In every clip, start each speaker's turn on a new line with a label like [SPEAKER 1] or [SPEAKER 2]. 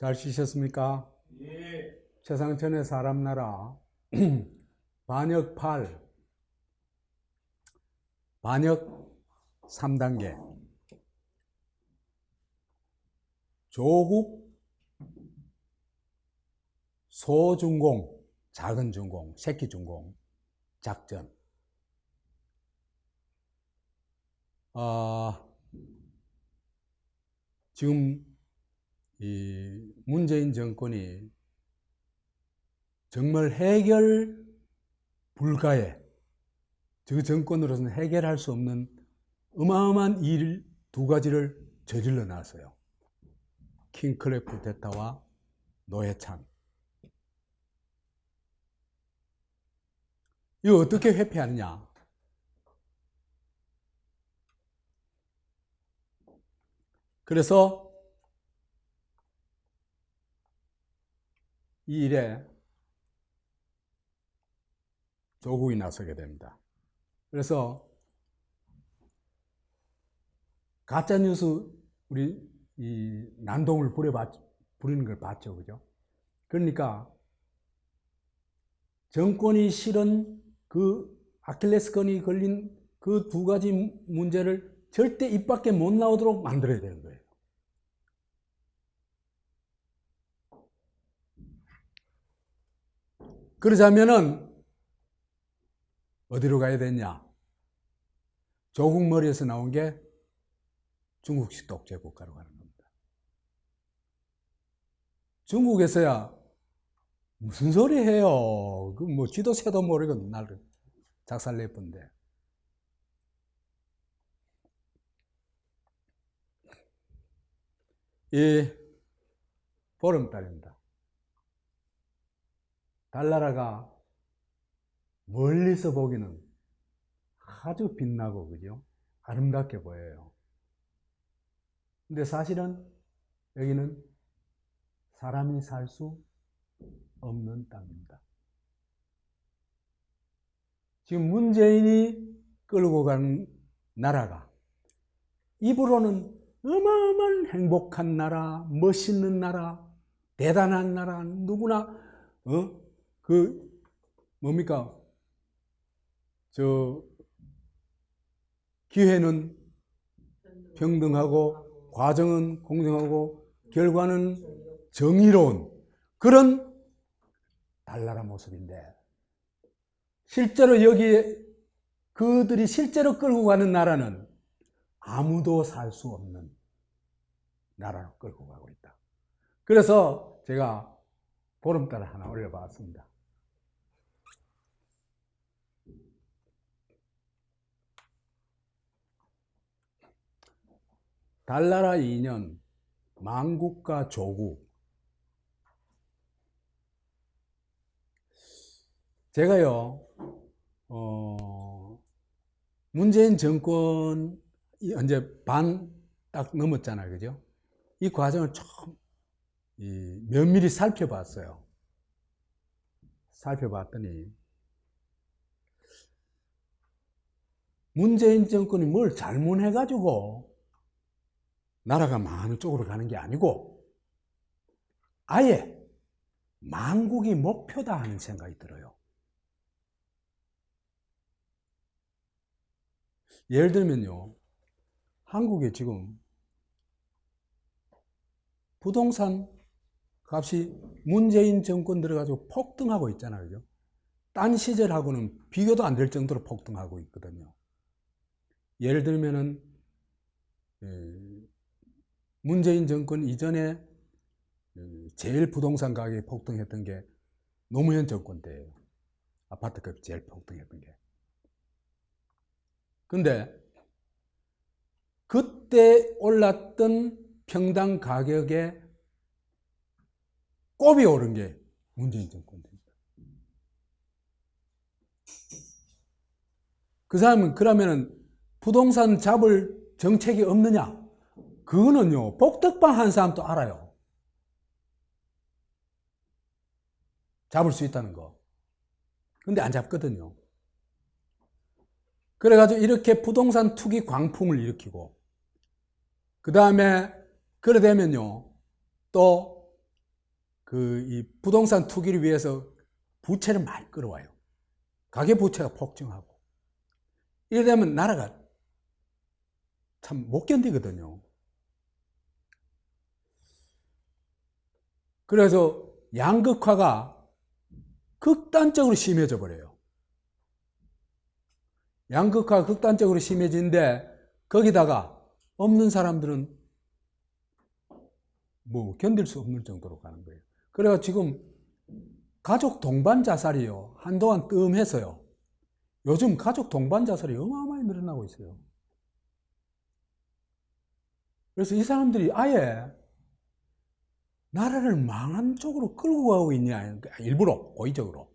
[SPEAKER 1] 잘 쉬셨습니까?
[SPEAKER 2] 예.
[SPEAKER 1] 최상천의 사람나라 반역 8 반역 3단계 조국 소중공 작은 중공 새끼 중공 작전. 지금 이 문재인 정권이 정말 해결 불가의, 저 정권으로서는 해결할 수 없는 어마어마한 일 두 가지를 저질러 놨어요. 킹클레프 대타와 노회찬. 이거 어떻게 회피하느냐? 그래서 이 일에 조국이 나서게 됩니다. 그래서 가짜뉴스 우리 이 난동을 부리는 걸 봤죠. 그죠? 그러니까 정권이 실은 그 아킬레스건이 걸린 그 두 가지 문제를 절대 입 밖에 못 나오도록 만들어야 되는 거예요. 그러자면은 어디로 가야 되냐? 조국 머리에서 나온 게 중국식 독재 국가로 가는 겁니다. 중국에서야 무슨 소리 해요? 그 뭐 쥐도 새도 모르고 나를 작살 내본데. 이 보름달입니다. 달나라가 멀리서 보기는 아주 빛나고, 그죠? 아름답게 보여요. 근데 사실은 여기는 사람이 살 수 없는 땅입니다. 지금 문재인이 끌고 간 나라가 입으로는 어마어마한 행복한 나라, 멋있는 나라, 대단한 나라, 누구나 뭡니까? 기회는 평등하고 과정은 공정하고 결과는 정의로운 그런 달나라 모습인데, 실제로 여기에 그들이 실제로 끌고 가는 나라는 아무도 살 수 없는 나라로 끌고 가고 있다. 그래서 제가 보름달 하나 올려봤습니다. 달나라 2년 망국과 조국. 제가요 문재인 정권 이제 반 딱 넘었잖아요. 그죠? 이 과정을 좀 면밀히 살펴봤어요. 살펴봤더니 문재인 정권이 뭘 잘못해가지고 나라가 망하는 쪽으로 가는 게 아니고 아예 망국이 목표다 하는 생각이 들어요. 예를 들면요, 한국에 지금 부동산 값이 문재인 정권 들어가지고 폭등하고 있잖아요. 그죠? 딴 시절하고는 비교도 안 될 정도로 폭등하고 있거든요. 예를 들면은 문재인 정권 이전에 제일 부동산 가격이 폭등했던 게 노무현 정권 때예요. 아파트값이 제일 폭등했던 게. 근데 그때 올랐던 평당 가격에 꼽이 오른 게 문재인 정권입니다. 그 사람은 그러면은 부동산 잡을 정책이 없느냐? 그거는요, 복덕방 한 사람도 알아요. 잡을 수 있다는 거. 근데 안 잡거든요. 그래가지고 이렇게 부동산 투기 광풍을 일으키고, 그 다음에 그래 되면요, 또 이 부동산 투기를 위해서 부채를 많이 끌어와요. 가계부채가 폭증하고. 이래 되면 나라가 참 못 견디거든요. 그래서 양극화가 극단적으로 심해져 버려요. 양극화가 극단적으로 심해지는데 거기다가 없는 사람들은 뭐 견딜 수 없는 정도로 가는 거예요. 그래서 지금 가족 동반 자살이요. 한동안 뜸했어요. 요즘 가족 동반 자살이 어마어마하게 늘어나고 있어요. 그래서 이 사람들이 아예 나라를 망한 쪽으로 끌고 가고 있냐, 일부러 고의적으로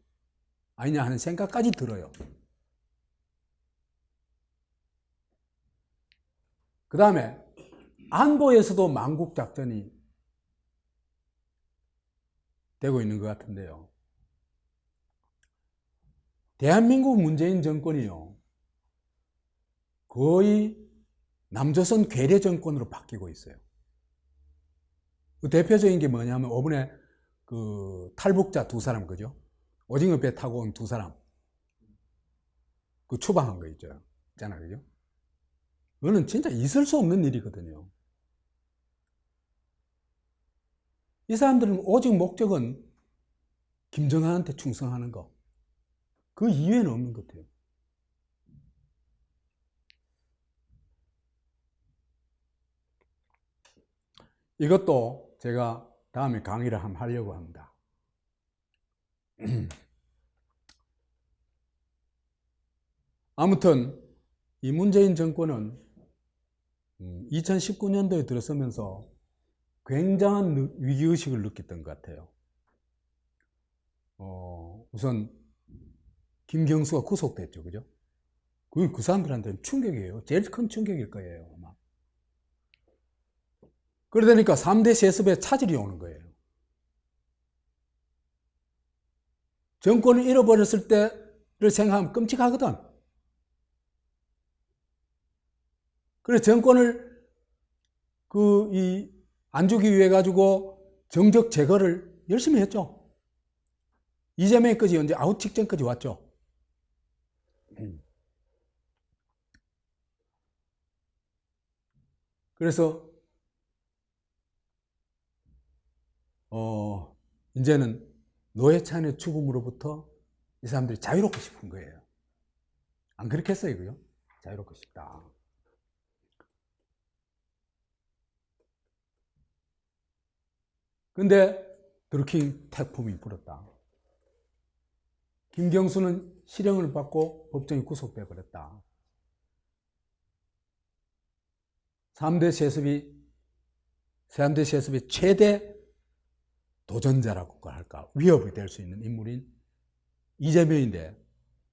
[SPEAKER 1] 아니냐 하는 생각까지 들어요. 그 다음에 안보에서도 망국작전이 되고 있는 것 같은데요. 대한민국 문재인 정권이요, 거의 남조선 괴뢰 정권으로 바뀌고 있어요. 그 대표적인 게 뭐냐면 이번에 그 탈북자 두 사람, 그죠? 오징어 배 타고 온 두 사람 그 추방한 거 있잖아요, 그죠? 그거는 진짜 있을 수 없는 일이거든요. 이 사람들은 오직 목적은 김정한한테 충성하는 거, 그 이외에는 없는 것 같아요. 이것도 제가 다음에 강의를 한번 하려고 합니다. 아무튼 이 문재인 정권은 2019년도에 들어서면서 굉장한 위기의식을 느꼈던 것 같아요. 우선 김경수가 구속됐죠, 그죠? 그 사람들한테는 충격이에요. 제일 큰 충격일 거예요, 아마. 그러다니까 3대 세습에 차질이 오는 거예요. 정권을 잃어버렸을 때를 생각하면 끔찍하거든. 그래서 정권을 안 주기 위해 가지고 정적 제거를 열심히 했죠. 이재명까지 언제 아웃 직전까지 왔죠. 그래서 이제는 노회찬의 죽음으로부터 이 사람들이 자유롭고 싶은 거예요. 안 그렇겠어요, 이거요? 자유롭고 싶다. 근데 드루킹 태풍이 불었다. 김경수는 실형을 받고 법정에 구속돼 버렸다. 3대 세습의 최대 도전자라고 할까, 위협이 될 수 있는 인물인 이재명인데,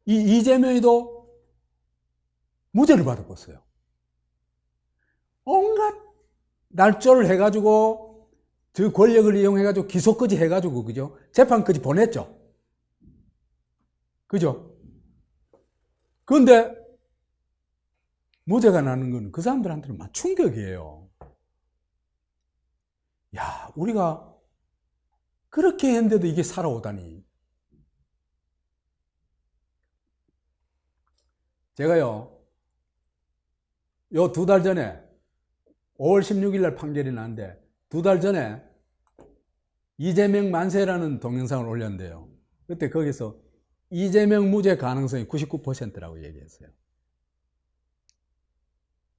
[SPEAKER 1] 이 이재명이도 무죄를 받아봤어요. 온갖 날조를 해가지고 그 권력을 이용해가지고 기소까지 해가지고, 그죠? 재판까지 보냈죠. 그죠? 그런데 무죄가 나는 건 그 사람들한테는 막 충격이에요. 야, 우리가 그렇게 했는데도 이게 살아오다니. 제가요, 요 2달 전에 5월 16일 날 판결이 나는데 2달 전에 이재명 만세라는 동영상을 올렸는데요. 그때 거기서 이재명 무죄 가능성이 99%라고 얘기했어요.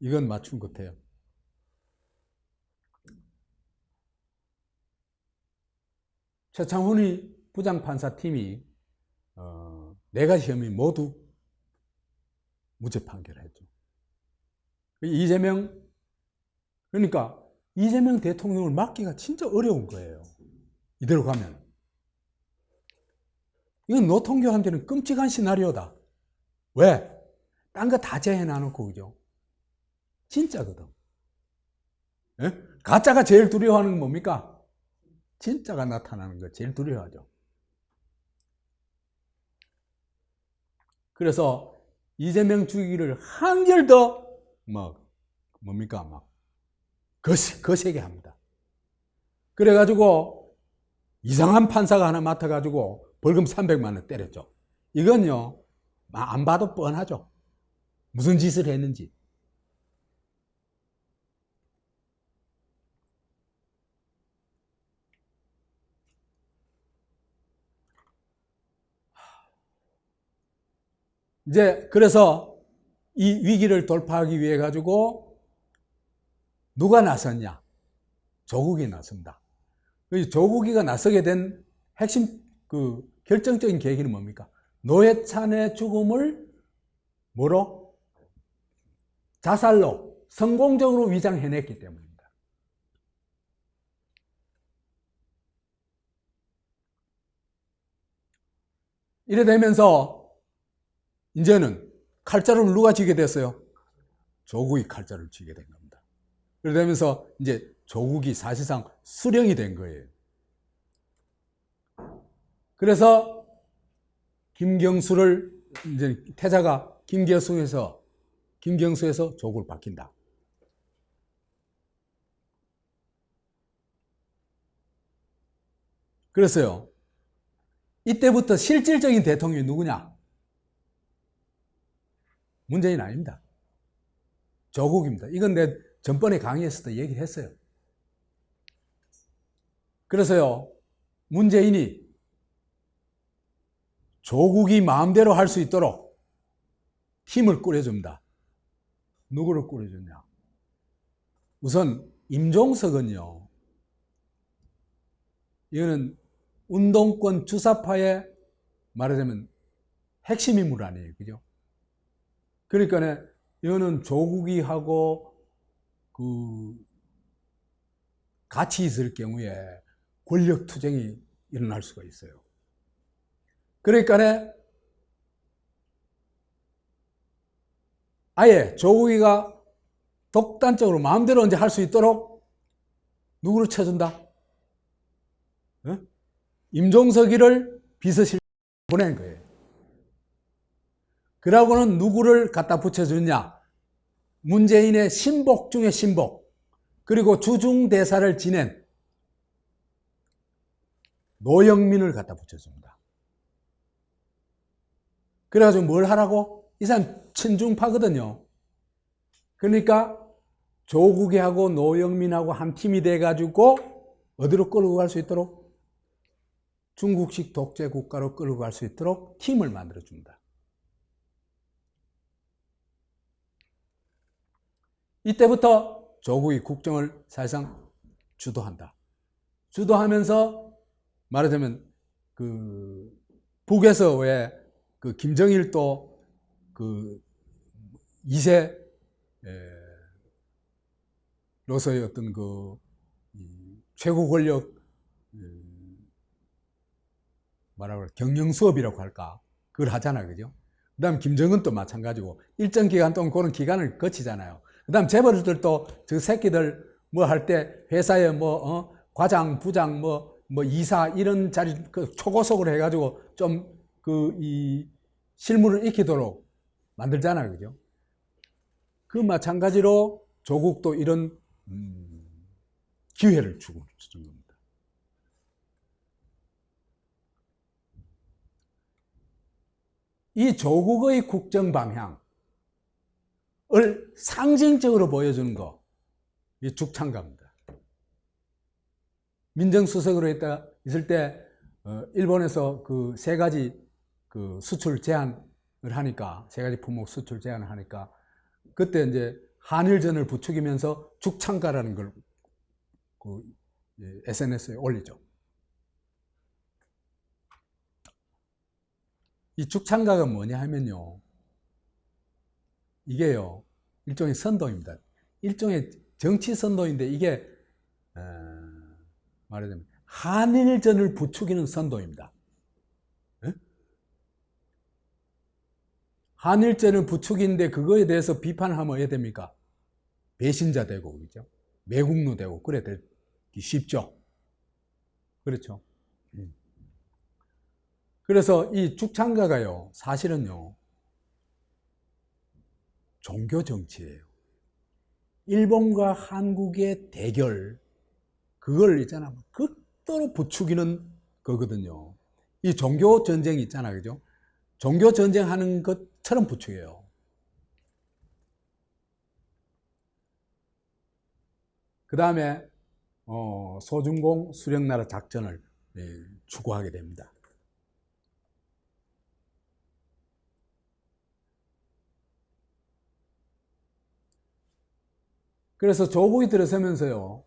[SPEAKER 1] 이건 맞춘 것 같아요. 최창훈이 부장판사팀이 4가지 혐의 모두 무죄 판결을 했죠. 그러니까 이재명 대통령을 막기가 진짜 어려운 거예요. 이대로 가면. 이건 노통교한테는 끔찍한 시나리오다. 왜? 딴 거 다 제해놔놓고, 그죠? 진짜거든. 예? 가짜가 제일 두려워하는 건 뭡니까? 진짜가 나타나는 거 제일 두려워하죠. 그래서 이재명 죽이기를 한결 더 거세게 합니다. 그래가지고 이상한 판사가 하나 맡아가지고 벌금 300만 원 때렸죠. 이건요, 안 봐도 뻔하죠. 무슨 짓을 했는지. 이제 그래서 이 위기를 돌파하기 위해 가지고 누가 나섰냐? 조국이 나섭니다. 조국이가 나서게 된 핵심 결정적인 계기는 뭡니까? 노회찬의 죽음을 뭐로? 자살로 성공적으로 위장해냈기 때문입니다. 이래 되면서 이제는 칼자루를 누가 쥐게 됐어요? 조국이 칼자루를 쥐게 된 겁니다. 그래 되면서 이제 조국이 사실상 수령이 된 거예요. 그래서 김경수를 이제 태자가 김경수에서 조국을 바뀐다. 그래서요, 이때부터 실질적인 대통령이 누구냐? 문재인 아닙니다. 조국입니다. 이건 내 전번에 강의했을 때 얘기를 했어요. 그래서요, 문재인이 조국이 마음대로 할 수 있도록 팀을 꾸려줍니다. 누구를 꾸려주냐? 우선 임종석은요, 이거는 운동권 주사파의 말하자면 핵심 인물 아니에요. 그죠? 그러니까 이거는 조국이 하고 같이 있을 경우에 권력 투쟁이 일어날 수가 있어요. 그러니까 아예 조국이가 독단적으로 마음대로 언제 할 수 있도록 누구를 쳐준다? 임종석이를 비서실 보낸 거예요. 그러고는 누구를 갖다 붙여주냐? 문재인의 신복 중에 신복, 그리고 주중대사를 지낸 노영민을 갖다 붙여줍니다. 그래가지고 뭘 하라고? 이 사람 친중파거든요. 그러니까 조국이하고 노영민하고 한 팀이 돼가지고 어디로 끌고 갈 수 있도록? 중국식 독재 국가로 끌고 갈 수 있도록 팀을 만들어줍니다. 이때부터 조국이 국정을 사실상 주도한다. 주도하면서 말하자면 북에서 왜 김정일도 2세 로서의 어떤 최고 권력 뭐라고 경영 수업이라고 할까? 그걸 하잖아요. 그죠? 그 다음 김정은도 마찬가지고 일정 기간 동안 그런 기간을 거치잖아요. 그 다음 재벌들도 저 새끼들 뭐 할 때 회사에 과장, 부장, 이사 이런 자리 초고속으로 해가지고 좀 이 실무를 익히도록 만들잖아요. 그죠? 그 마찬가지로 조국도 이런 기회를 주는 겁니다. 이 조국의 국정 방향을 상징적으로 보여주는 거, 이 죽창가입니다. 민정수석으로 있을 때 일본에서 세 가지 수출 제한을 하니까, 세 가지 품목 수출 제한을 하니까 그때 이제 한일전을 부추기면서 죽창가라는 걸 SNS에 올리죠. 이 죽창가가 뭐냐 하면요, 이게요 일종의 선동입니다. 일종의 정치 선동인데 이게 말하자면 한일전을 부추기는 선동입니다. 한일전을 부추기는데 그거에 대해서 비판을 하면 어떻게 됩니까? 배신자 되고, 그죠? 매국노 되고, 그래 되기 쉽죠. 그렇죠. 그래서 이 죽창가가요, 사실은요, 종교 정치예요. 일본과 한국의 대결, 그걸 있잖아, 극도로 부추기는 거거든요. 이 종교 전쟁이 있잖아, 그죠? 종교 전쟁하는 것처럼 부추겨요. 그 다음에 소중공 수령나라 작전을 추구하게 됩니다. 그래서 조국이 들어서면서요,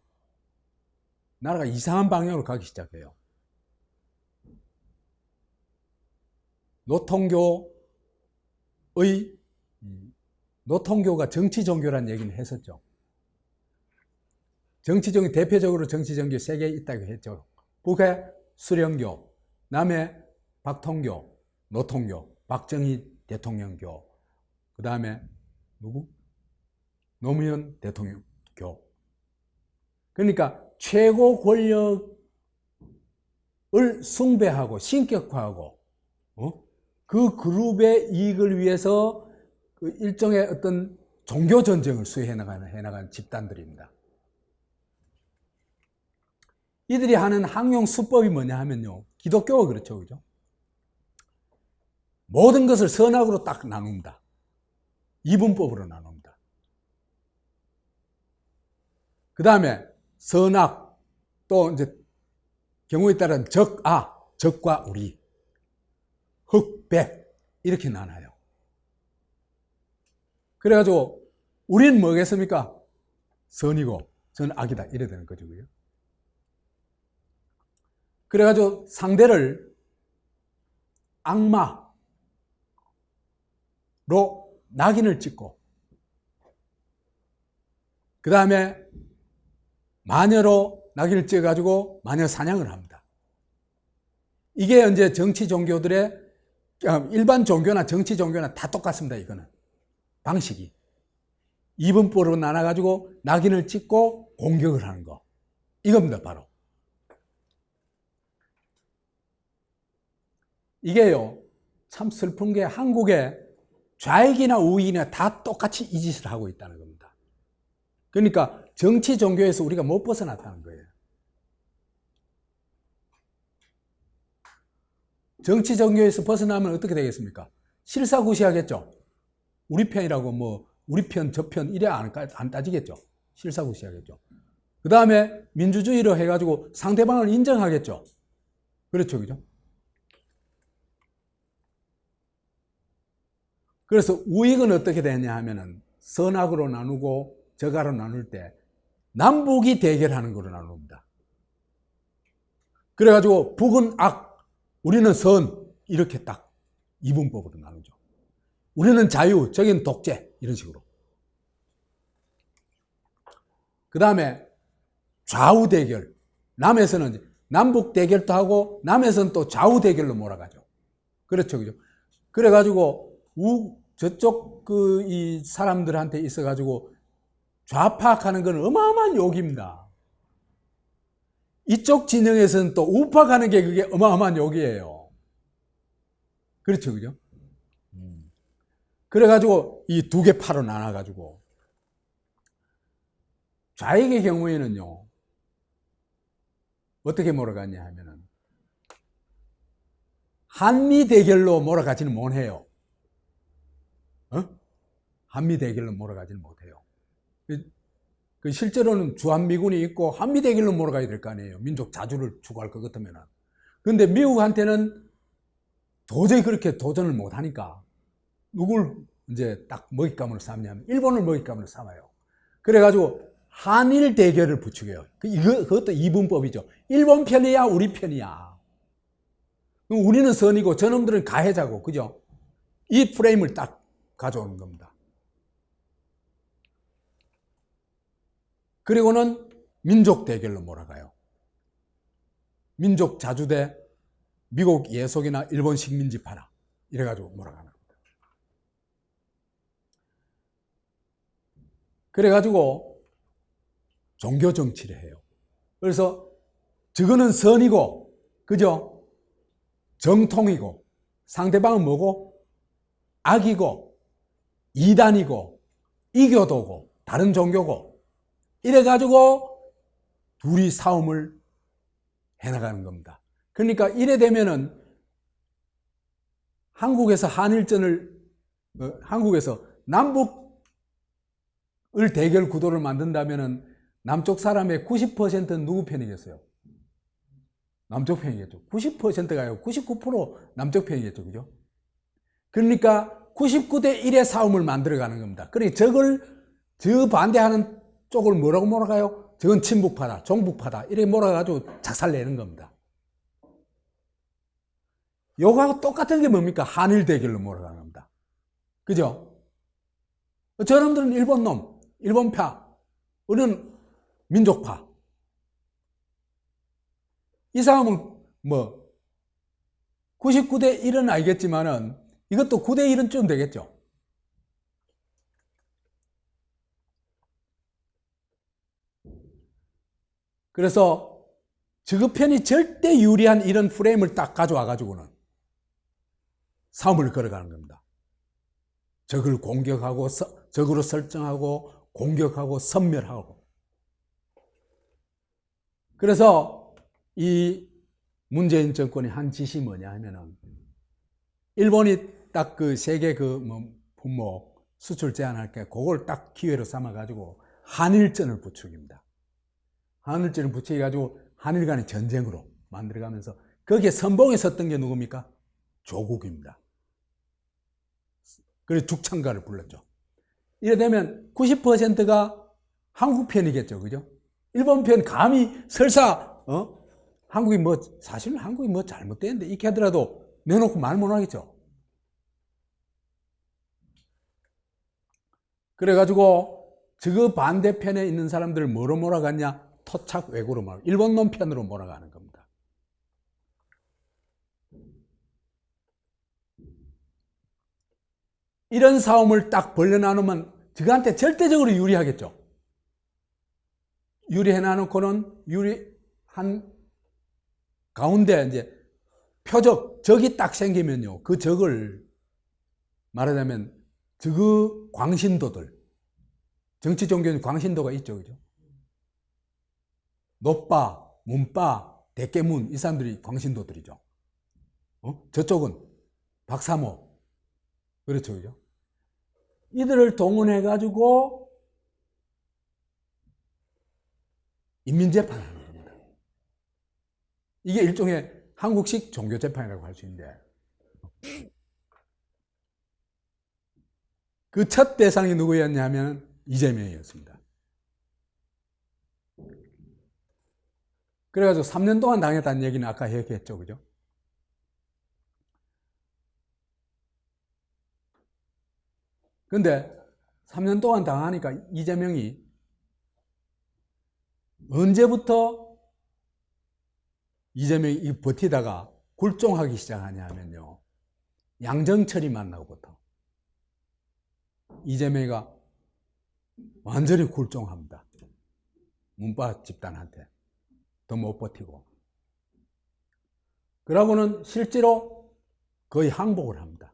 [SPEAKER 1] 나라가 이상한 방향으로 가기 시작해요. 노통교가 정치 종교라는 얘기는 했었죠. 정치종교, 대표적으로 정치종교 3개 있다고 했죠. 북의 수령교, 남의 박통교, 노통교, 박정희 대통령교, 그 다음에 누구? 노무현 대통령교. 그러니까 최고 권력을 숭배하고 신격화하고 그 그룹의 이익을 위해서 그 일종의 어떤 종교 전쟁을 해나가는 집단들입니다. 이들이 하는 항용 수법이 뭐냐 하면요, 기독교가 그렇죠, 그죠? 모든 것을 선악으로 딱 나눕니다. 이분법으로 나눕니다. 그 다음에 선악, 또 이제 경우에 따른 적과 우리, 흑, 백 이렇게 나눠요. 그래가지고 우리는 뭐겠습니까? 선이고 저는 악이다 이래 되는 거죠. 그래가지고 상대를 악마로 낙인을 찍고 그 다음에 마녀로 낙인을 찍어가지고 마녀 사냥을 합니다. 이게 이제 정치 종교들의 일반 종교나 정치 종교나 다 똑같습니다. 이거는 방식이 이분법으로 나눠가지고 낙인을 찍고 공격을 하는 거 이겁니다. 바로 이게요, 참 슬픈 게 한국에 좌익이나 우익이나 다 똑같이 이 짓을 하고 있다는 겁니다. 그러니까 정치 종교에서 우리가 못 벗어났다는 거예요. 정치 종교에서 벗어나면 어떻게 되겠습니까? 실사구시하겠죠. 우리 편이라고 우리 편, 저 편 이래 안 따지겠죠. 실사구시하겠죠. 그 다음에 민주주의로 해가지고 상대방을 인정하겠죠. 그렇죠, 그죠? 그래서 우익은 어떻게 되냐 하면은 선악으로 나누고 적악으로 나눌 때 남북이 대결하는 거로 나눕니다. 그래가지고 북은 악, 우리는 선 이렇게 딱 이분법으로 나누죠. 우리는 자유, 저기는 독재 이런 식으로. 그 다음에 좌우 대결, 남에서는 남북 대결도 하고 남에서는 또 좌우 대결로 몰아가죠. 그렇죠, 그죠? 그래가지고 저쪽 이 사람들한테 있어가지고 좌파하는 건 어마어마한 욕입니다. 이쪽 진영에서는 또 우파하는 게 그게 어마어마한 욕이에요. 그렇죠, 그죠? 그래가지고 이 두 개 파로 나눠가지고 좌익의 경우에는요, 어떻게 몰아가냐 하면은 한미 대결로 몰아가지는 못해요. 한미 대결로 몰아가지는 못해요. 실제로는 주한미군이 있고 한미 대결로 몰아가야 될 거 아니에요. 민족 자주를 추구할 것 같으면은. 근데 미국한테는 도저히 그렇게 도전을 못 하니까 누굴 이제 딱 먹잇감으로 삼냐면 일본을 먹잇감으로 삼아요. 그래가지고 한일 대결을 부추겨요. 그것도 이분법이죠. 일본 편이야, 우리 편이야. 우리는 선이고 저놈들은 가해자고, 그죠? 이 프레임을 딱 가져오는 겁니다. 그리고는 민족 대결로 몰아가요. 민족 자주 대 미국 예속이나 일본 식민지파나 이래가지고 몰아가는 겁니다. 그래가지고 종교 정치를 해요. 그래서 저거는 선이고, 그죠? 정통이고, 상대방은 뭐고? 악이고, 이단이고, 이교도고, 다른 종교고, 이래가지고 둘이 싸움을 해나가는 겁니다. 그러니까 이래 되면은 한국에서 한일전을 한국에서 남북을 대결 구도를 만든다면은 남쪽 사람의 90%는 누구 편이겠어요? 남쪽 편이겠죠. 90%가 아니고 99% 남쪽 편이겠죠. 그죠? 그러니까 99대 1의 싸움을 만들어가는 겁니다. 그러니까 저 반대하는 쪽을 뭐라고 몰아가요? 저건 친북파다, 종북파다 이렇게 몰아가지고 작살내는 겁니다. 요거하고 똑같은 게 뭡니까? 한일 대결로 몰아가는 겁니다. 그죠? 저놈들은 일본 놈, 일본파, 우리는 민족파. 이 싸움은 뭐 99대 1은 알겠지만은 이것도 9대 1은 좀 되겠죠. 그래서 저급편이 절대 유리한 이런 프레임을 딱 가져와 가지고는 싸움을 걸어가는 겁니다. 적을 공격하고 적으로 설정하고 공격하고 섬멸하고. 그래서 이 문재인 정권이 한 짓이 뭐냐 하면은 일본이 딱 그 세계 품목 수출 제한할게 그걸 딱 기회로 삼아 가지고 한일전을 부추깁니다. 한일전을 부추겨 가지고 한일 간의 전쟁으로 만들어가면서 거기에 선봉에 섰던 게 누굽니까? 조국입니다. 그래서 죽창가를 불렀죠. 이래 되면 90%가 한국 편이겠죠. 그죠? 일본 편 감히 설사 한국이 사실은 한국이 잘못되는데 이렇게 하더라도 내놓고 말 못하겠죠. 그래가지고 저 반대편에 있는 사람들을 뭐로 몰아갔냐? 토착 왜구로 일본 놈 편으로 몰아가는 겁니다. 이런 싸움을 딱 벌려놔놓으면 저한테 절대적으로 유리하겠죠. 유리해놔놓고는 유리한 가운데 이제 적이 딱 생기면요. 그 적을 말하자면 그 광신도들, 정치 종교는 광신도가 있죠. 그죠? 노빠, 문빠, 대깨문 이 사람들이 광신도들이죠. 저쪽은 박사모. 그렇죠. 그죠? 이들을 동원해가지고 인민재판하는 겁니다. 이게 일종의 한국식 종교재판이라고 할 수 있는데 그 첫 대상이 누구였냐면 이재명이었습니다. 그래가지고 3년 동안 당했다는 얘기는 아까 얘기했죠. 그죠? 근데 3년 동안 당하니까 이재명이 언제부터 이재명이 버티다가 굴종하기 시작하냐면요. 양정철이 만나고부터 이재명이가 완전히 굴종합니다. 문파 집단한테 더 못 버티고. 그러고는 실제로 거의 항복을 합니다.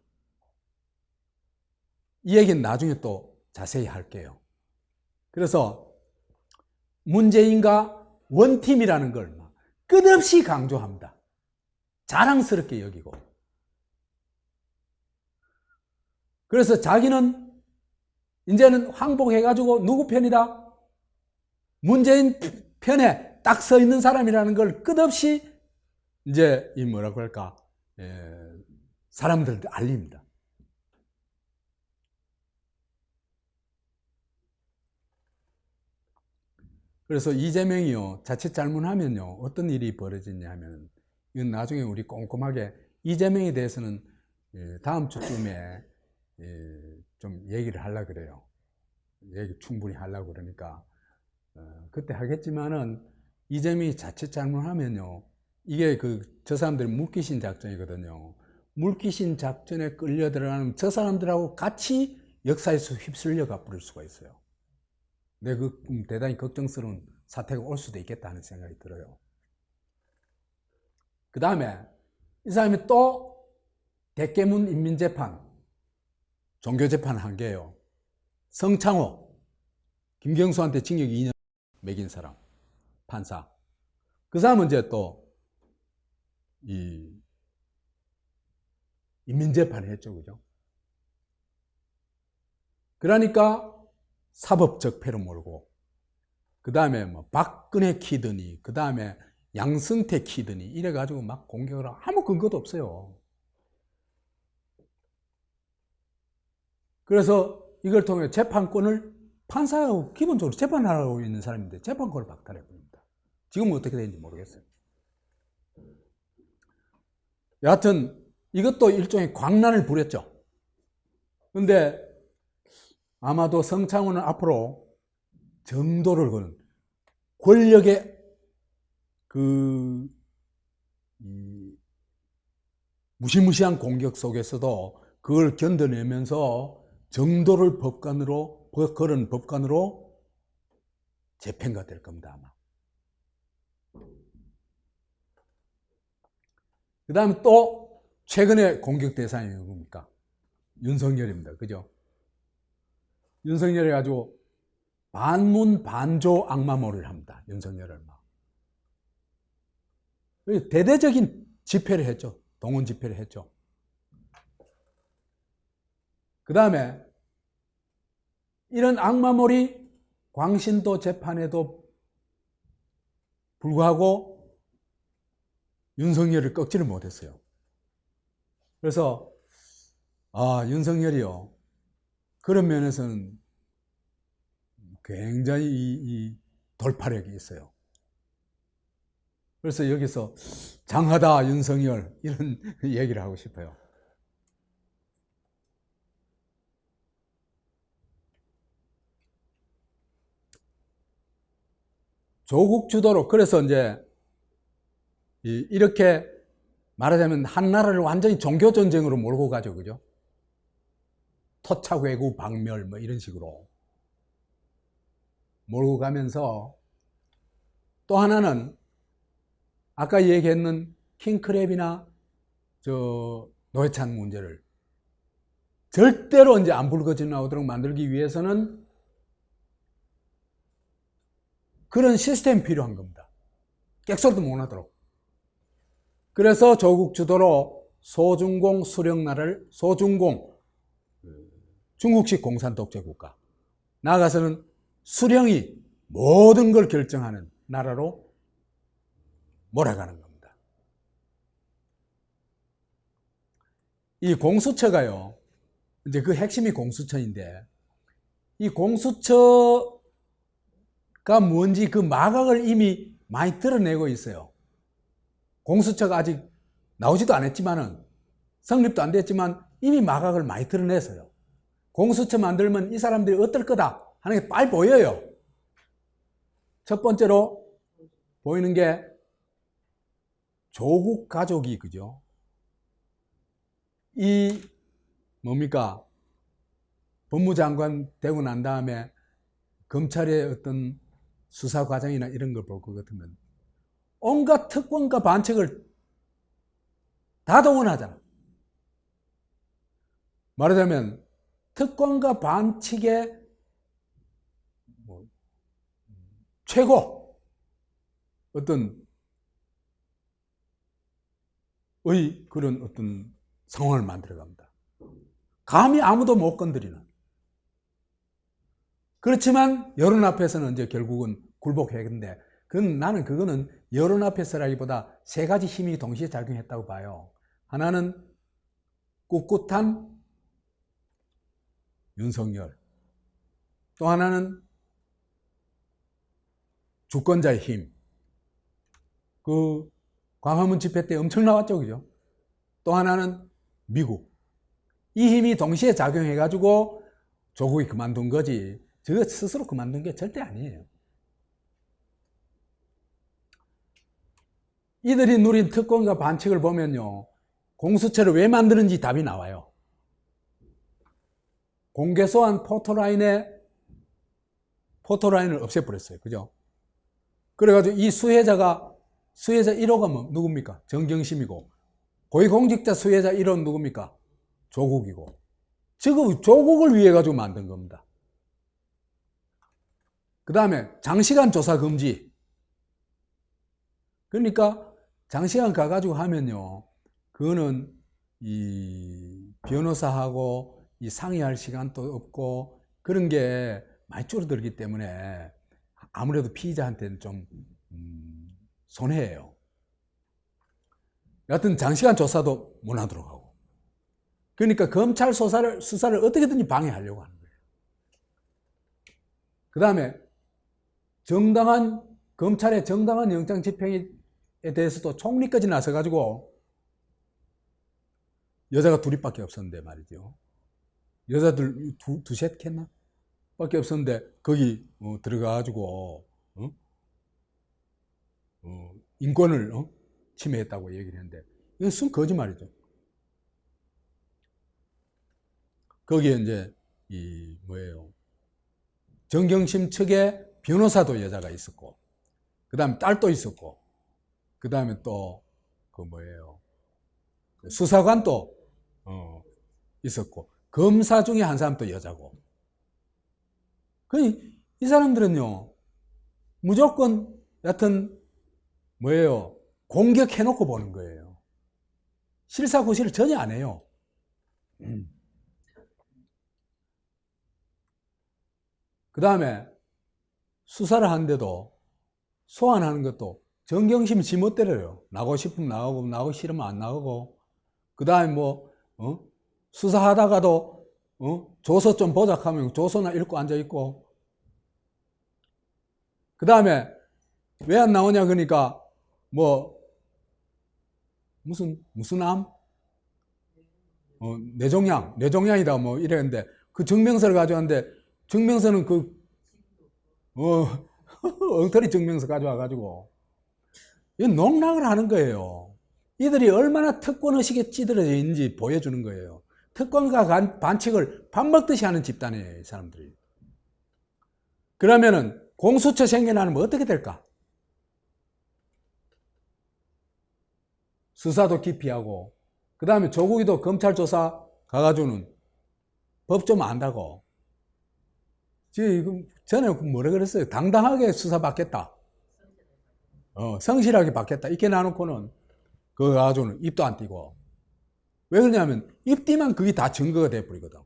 [SPEAKER 1] 이 얘기는 나중에 또 자세히 할게요. 그래서 문재인과 원팀이라는 걸 끝없이 강조합니다. 자랑스럽게 여기고. 그래서 자기는 이제는 항복해가지고 누구 편이다? 문재인 편에 딱 서 있는 사람이라는 걸 끝없이 이제 뭐라고 할까? 사람들한테 알립니다. 그래서 이재명이요, 자칫 잘못하면요, 어떤 일이 벌어지냐면, 이건 나중에 우리 꼼꼼하게, 이재명에 대해서는 다음 주쯤에 좀 얘기를 하려고 그래요. 얘기 충분히 하려고 그러니까, 그때 하겠지만은, 이재명이 자칫 잘못하면요, 이게 저 사람들이 물귀신 작전이거든요. 물귀신 작전에 끌려 들어가는 저 사람들하고 같이 역사에서 휩쓸려가 버릴 수가 있어요. 대단히 걱정스러운 사태가 올 수도 있겠다 하는 생각이 들어요. 그 다음에 이 사람이 또 대깨문 인민재판, 종교재판 한 게요. 성창호, 김경수한테 징역 2년 매긴 사람, 판사. 그 사람은 이제 또 이 인민재판을 했죠. 그죠? 그러니까 사법적폐로 몰고, 그 다음에 뭐 박근혜 키드니, 그 다음에 양승태 키드니, 이래가지고 막 공격을 하고 아무 근거도 없어요. 그래서 이걸 통해 재판권을 판사하고 기본적으로 재판하고 있는 사람인데 재판권을 박탈해버립니다. 지금은 어떻게 되는지 모르겠어요. 여하튼 이것도 일종의 광란을 부렸죠. 근데 아마도 성창훈은 앞으로 정도를 거는 권력의 무시무시한 공격 속에서도 그걸 견뎌내면서 정도를 걸은 법관으로 재평가 될 겁니다, 아마. 그 다음에 또 최근에 공격 대상이 누굽니까? 윤석열입니다. 그죠? 윤석열이 가지고 반문반조 악마몰이를 합니다. 윤석열을 막. 대대적인 집회를 했죠. 동원 집회를 했죠. 그 다음에 이런 악마몰이 광신도 재판에도 불구하고 윤석열을 꺾지를 못했어요. 그래서 윤석열이요, 그런 면에서는 굉장히 이 돌파력이 있어요. 그래서 여기서 장하다 윤석열, 이런 얘기를 하고 싶어요. 조국 주도로, 그래서 이제 이렇게 말하자면 한 나라를 완전히 종교 전쟁으로 몰고 가죠. 그죠? 토착 왜구 박멸 뭐 이런 식으로 몰고 가면서, 또 하나는 아까 얘기했는 킹크랩이나 노회찬 문제를 절대로 이제 안 불거져 나오도록 만들기 위해서는 그런 시스템이 필요한 겁니다. 객소리도 못 나도록. 그래서 조국 주도로 소중공 수령나라를, 소중공, 중국식 공산독재국가, 나아가서는 수령이 모든 걸 결정하는 나라로 몰아가는 겁니다. 이 공수처가요, 이제 그 핵심이 공수처인데, 이 공수처가 뭔지 그 마각을 이미 많이 드러내고 있어요. 공수처가 아직 나오지도 않았지만은, 성립도 안 됐지만 이미 마각을 많이 드러냈어요. 공수처 만들면 이 사람들이 어떨 거다 하는 게 빨리 보여요. 첫 번째로 보이는 게 조국 가족이, 그죠? 이 뭡니까? 법무장관 되고 난 다음에 검찰의 어떤 수사 과정이나 이런 걸 볼 것 같으면 온갖 특권과 반칙을 다 동원하잖아. 말하자면 특권과 반칙의 최고 어떤 그런 어떤 상황을 만들어 갑니다. 감히 아무도 못 건드리는. 그렇지만 여론 앞에서는 이제 결국은 굴복했는데, 나는 그거는 여론 앞에서라기보다 세 가지 힘이 동시에 작용했다고 봐요. 하나는 꿋꿋한 윤석열, 또 하나는 주권자의 힘. 그 광화문 집회 때 엄청 나왔죠, 그죠? 또 하나는 미국. 이 힘이 동시에 작용해가지고 조국이 그만둔 거지, 저 스스로 그만둔 게 절대 아니에요. 이들이 누린 특권과 반칙을 보면요, 공수처를 왜 만드는지 답이 나와요. 공개소환 포토라인을 없애버렸어요. 그죠? 그래가지고 이 수혜자 1호가 누굽니까? 정경심이고, 고위공직자 수혜자 1호는 누굽니까? 조국이고. 지금 조국을 위해 가지고 만든 겁니다. 그 다음에 장시간 조사 금지. 그러니까 장시간 가가지고 하면요, 그거는 이 변호사하고 이 상의할 시간도 없고 그런 게 많이 줄어들기 때문에 아무래도 피의자한테는 좀 손해예요. 여하튼 장시간 조사도 못하도록 하고. 그러니까 검찰 수사를 어떻게든지 방해하려고 하는 거예요. 그 다음에 검찰의 정당한 영장 집행에 대해서도 총리까지 나서가지고 여자가 둘이밖에 없었는데 말이죠. 여자들 두셋 겠나? 밖에 없었는데 거기 들어가가지고 인권을 침해했다고 얘기를 했는데 이건 순 거짓말이죠. 거기에 이제 이 뭐예요? 정경심 측에 변호사도 여자가 있었고, 그 다음에 딸도 있었고, 그 다음에 또 그 뭐예요? 수사관도 있었고, 검사 중에 한 사람도 여자고. 이 사람들은요, 무조건 여하튼 뭐예요? 공격해놓고 보는 거예요. 실사고시를 전혀 안 해요. 그 다음에 수사를 하는데도 소환하는 것도 정경심 지멋대로요. 나가고 싶으면 나가고 나가고 싫으면 안 나가고, 그 다음에 뭐 수사하다가도 조서 좀 보자 하면 조서나 읽고 앉아있고, 그 다음에 왜 안 나오냐 그러니까 뭐 무슨 암? 뇌종양이다 뭐 이랬는데 그 증명서를 가져왔는데 증명서는 엉터리 증명서 가져와가지고 농락을 하는 거예요. 이들이 얼마나 특권의식에 찌들어져 있는지 보여주는 거예요. 특권과 반칙을 밥 먹듯이 하는 집단이에요, 이 사람들이. 그러면은 공수처 생겨나면 어떻게 될까? 수사도 기피하고, 그 다음에 조국이도 검찰 조사 가가지고는 법 좀 안다고. 지금 전에 뭐라 그랬어요? 당당하게 수사 받겠다. 성실하게 받겠다. 이렇게 놔놓고는 그거 가지고는 입도 안 띄고. 왜 그러냐면 입 띄면 그게 다 증거가 돼버리거든.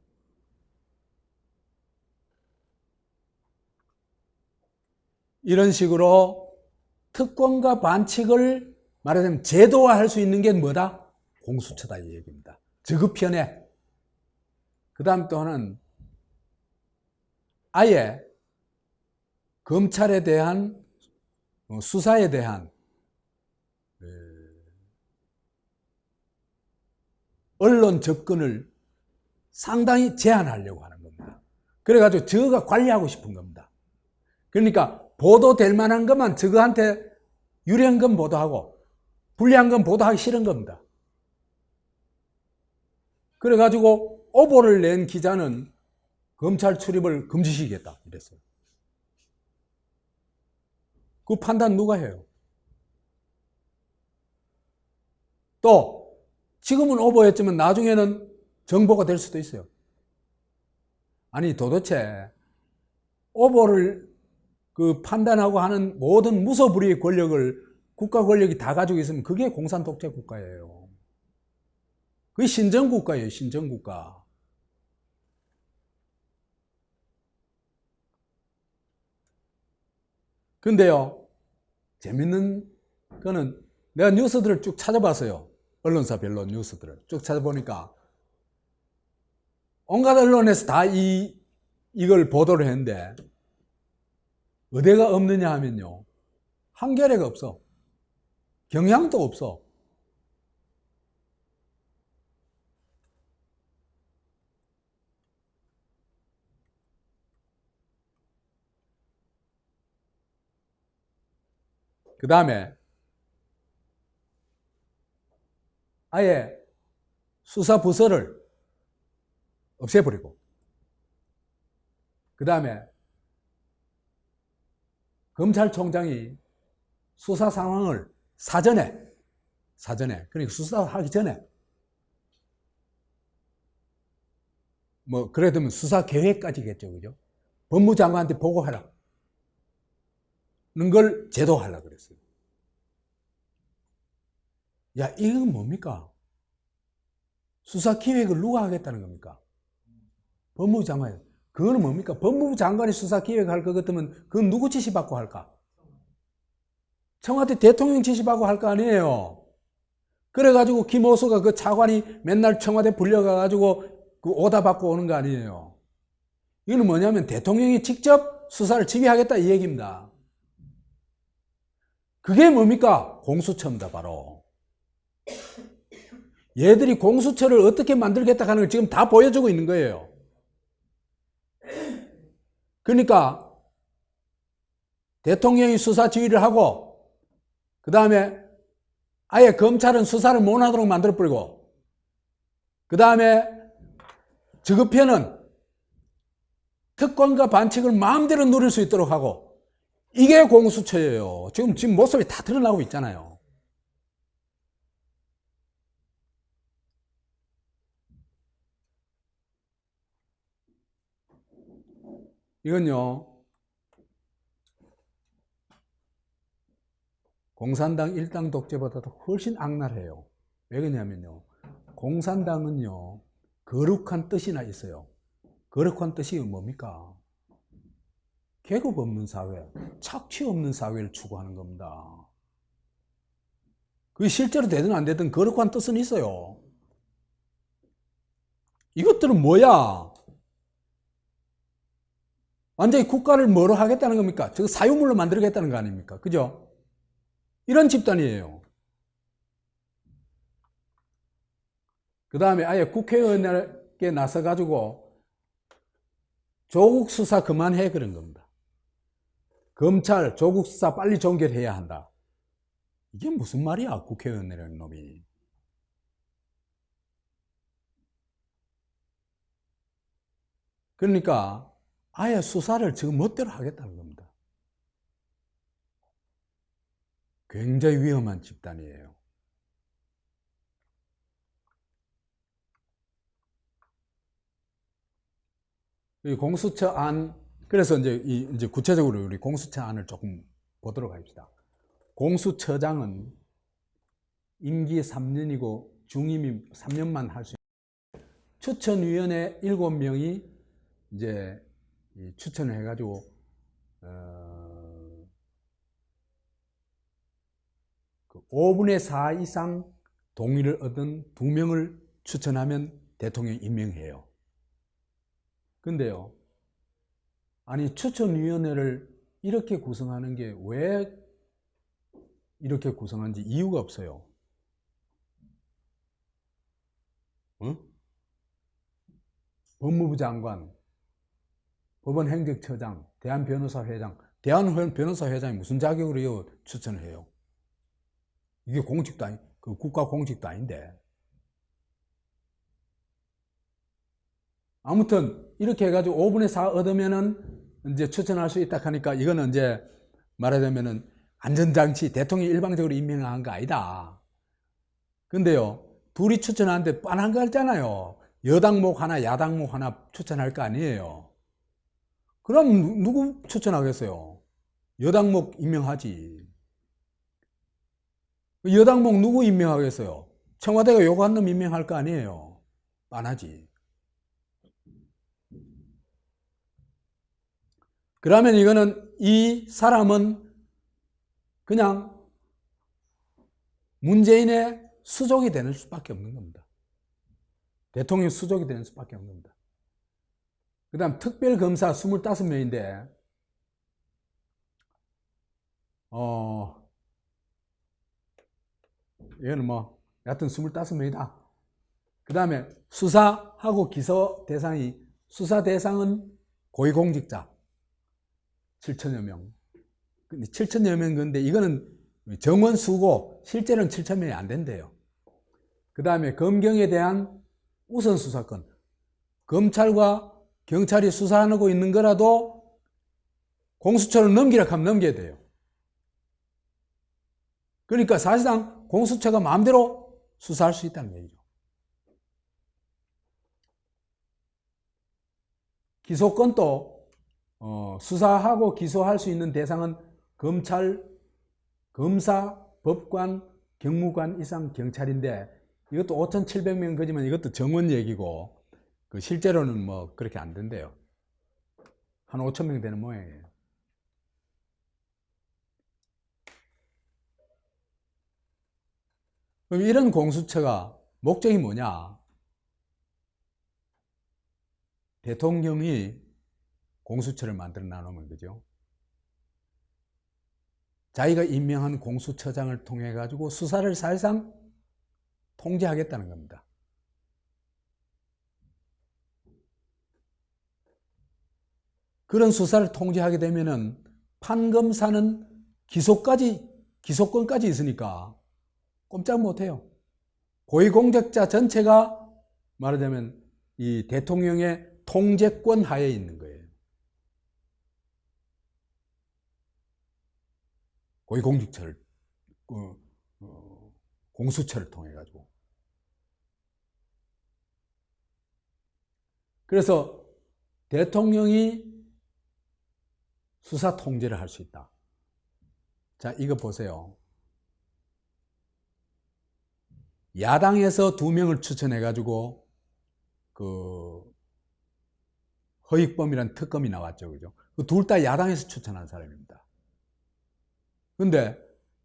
[SPEAKER 1] 이런 식으로 특권과 반칙을 말하자면 제도화할 수 있는 게 뭐다? 공수처다 이 얘기입니다. 저급편에. 그 다음 또 하나는 아예 검찰에 대한 수사에 대한 언론 접근을 상당히 제한하려고 하는 겁니다. 그래가지고 저가 관리하고 싶은 겁니다. 그러니까 보도될 만한 것만 저거한테 유리한 건 보도하고 불리한 건 보도하기 싫은 겁니다. 그래가지고 오보를 낸 기자는 검찰 출입을 금지시키겠다 이랬어요. 그 판단 누가 해요? 또 지금은 오보였지만 나중에는 정보가 될 수도 있어요. 아니 도대체 오보를 판단하고 하는 모든 무소불위의 권력을 국가 권력이 다 가지고 있으면 그게 공산독재 국가예요. 그게 신정국가예요. 신정국가. 근데요, 재밌는 거는 내가 뉴스들을 쭉 찾아봤어요. 언론사별로 뉴스들을 쭉 찾아보니까 온갖 언론에서 다 이걸 보도를 했는데 어디가 없느냐 하면요, 한겨레가 없어. 경향도 없어. 그 다음에 아예 수사부서를 없애버리고, 그 다음에 검찰총장이 수사 상황을 사전에 그러니까 수사하기 전에 뭐 그래 되면 수사 계획까지겠죠, 그죠? 법무장관한테 보고하라. 는 걸 제도하려고 그랬어요. 야, 이건 뭡니까? 수사 기획을 누가 하겠다는 겁니까? 법무부 장관. 그거는 뭡니까? 법무부 장관이 수사 기획할 것 같으면 그건 누구 지시받고 할까? 청와대 대통령 지시받고 할 거 아니에요. 그래가지고 김호수가 그 차관이 맨날 청와대 불려가가지고 그 오다 받고 오는 거 아니에요. 이거는 뭐냐면 대통령이 직접 수사를 지휘하겠다 이 얘기입니다. 그게 뭡니까? 공수처입니다, 바로. 얘들이 공수처를 어떻게 만들겠다 하는 걸 지금 다 보여주고 있는 거예요. 그러니까 대통령이 수사 지휘를 하고 그 다음에 아예 검찰은 수사를 못하도록 만들어버리고 그 다음에 저급편은 특권과 반칙을 마음대로 누릴 수 있도록 하고 이게 공수처예요. 지금 모습이 다 드러나고 있잖아요. 이건요, 공산당 일당 독재보다도 훨씬 악랄해요. 왜 그러냐면요, 공산당은요, 거룩한 뜻이나 있어요. 거룩한 뜻이 뭡니까? 계급 없는 사회, 착취 없는 사회를 추구하는 겁니다. 그게 실제로 되든 안 되든 거룩한 뜻은 있어요. 이것들은 뭐야? 완전히 국가를 뭐로 하겠다는 겁니까? 저거 사유물로 만들겠다는 거 아닙니까? 그죠? 이런 집단이에요. 그 다음에 아예 국회의원에게 나서가지고 조국 수사 그만해 그런 겁니다. 검찰 조국 수사 빨리 종결해야 한다. 이게 무슨 말이야, 국회의원이라는 놈이. 그러니까 아예 수사를 지금 멋대로 하겠다는 겁니다. 굉장히 위험한 집단이에요. 이 공수처 안, 그래서 이제 구체적으로 우리 공수처 안을 조금 보도록 합시다. 공수처장은 임기 3년이고 중임이 3년만 할 수 있는 추천위원회 7명이 이제 추천을 해가지고 5분의 4 이상 동의를 얻은 2명을 추천하면 대통령이 임명해요. 근데요, 아니 추천위원회를 이렇게 구성하는 게 왜 이렇게 구성한지 이유가 없어요. 응? 법무부 장관, 법원행정처장, 대한변호사회장, 대한변호사회장이 무슨 자격으로 추천을 해요? 이게 공직도 아니, 그 국가 공직도 아닌데. 아무튼 이렇게 해가지고 5분의 4 얻으면은 이제 추천할 수 있다 하니까 이거는 이제 말하자면은 안전장치, 대통령이 일방적으로 임명한 거 아니다. 근데요, 둘이 추천하는데 빤한 거 있잖아요. 여당목 하나, 야당목 하나 추천할 거 아니에요. 그럼 누구 추천하겠어요? 여당목 임명하지. 여당목 누구 임명하겠어요? 청와대가 요구한 놈 임명할 거 아니에요. 빤하지. 그러면 이거는 이 사람은 그냥 문재인의 수족이 되는 수밖에 없는 겁니다. 대통령 수족이 되는 수밖에 없는 겁니다. 그 다음 특별검사 25명인데 이거는 뭐 여하튼 25명이다. 그 다음에 수사하고 기소 대상이, 수사 대상은 고위공직자 7천여 명. 7천여 명 건데 이거는 정원 수고 실제는 7천 명이 안 된대요. 그 다음에 검경에 대한 우선 수사권, 검찰과 경찰이 수사하고 있는 거라도 공수처로 넘기라 하면 넘겨야 돼요. 그러니까 사실상 공수처가 마음대로 수사할 수 있다는 얘기죠. 기소권도 수사하고 기소할 수 있는 대상은 검찰, 검사, 법관, 경무관 이상 경찰인데 이것도 5,700명 거지만 이것도 정원 얘기고 그 실제로는 뭐 그렇게 안 된대요. 한 5,000명 되는 모양이에요. 그럼 이런 공수처가 목적이 뭐냐? 대통령이 공수처를 만들어 나누면 그죠? 자기가 임명한 공수처장을 통해 가지고 수사를 사실상 통제하겠다는 겁니다. 그런 수사를 통제하게 되면은 판검사는 기소권까지 있으니까 꼼짝 못해요. 고위공직자 전체가 말하자면 이 대통령의 통제권 하에 있는 거예요. 고위공직자를 공수처를 통해 가지고. 그래서 대통령이 수사 통제를 할 수 있다. 자, 이거 보세요. 야당에서 2명을 추천해 가지고 그 허익범이라는 특검이 나왔죠. 그죠? 그 둘 다 야당에서 추천한 사람입니다. 근데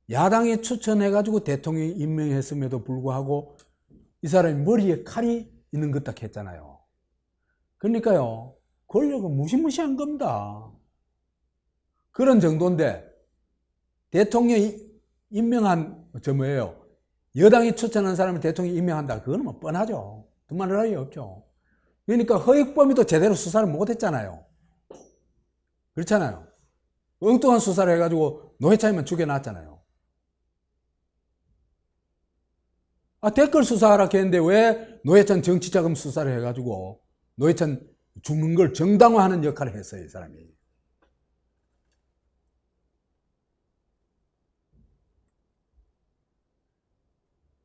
[SPEAKER 1] 야당이 추천해 가지고 대통령이 임명했음에도 불구하고 이 사람이 머리에 칼이 있는 것 같다 했잖아요. 그러니까요, 권력은 무시무시한 겁니다. 그런 정도인데 대통령이 임명한 뭐예요? 여당이 추천한 사람을 대통령이 임명한다. 그거는 뭐 뻔하죠. 두말할 나위 없죠. 그러니까 허익범위도 제대로 수사를 못했잖아요. 그렇잖아요. 엉뚱한 수사를 해가지고 노회찬이만 죽여놨잖아요. 댓글 수사하라 했는데 왜 노회찬 정치자금 수사를 해가지고 노회찬 죽는 걸 정당화하는 역할을 했어요, 이 사람이.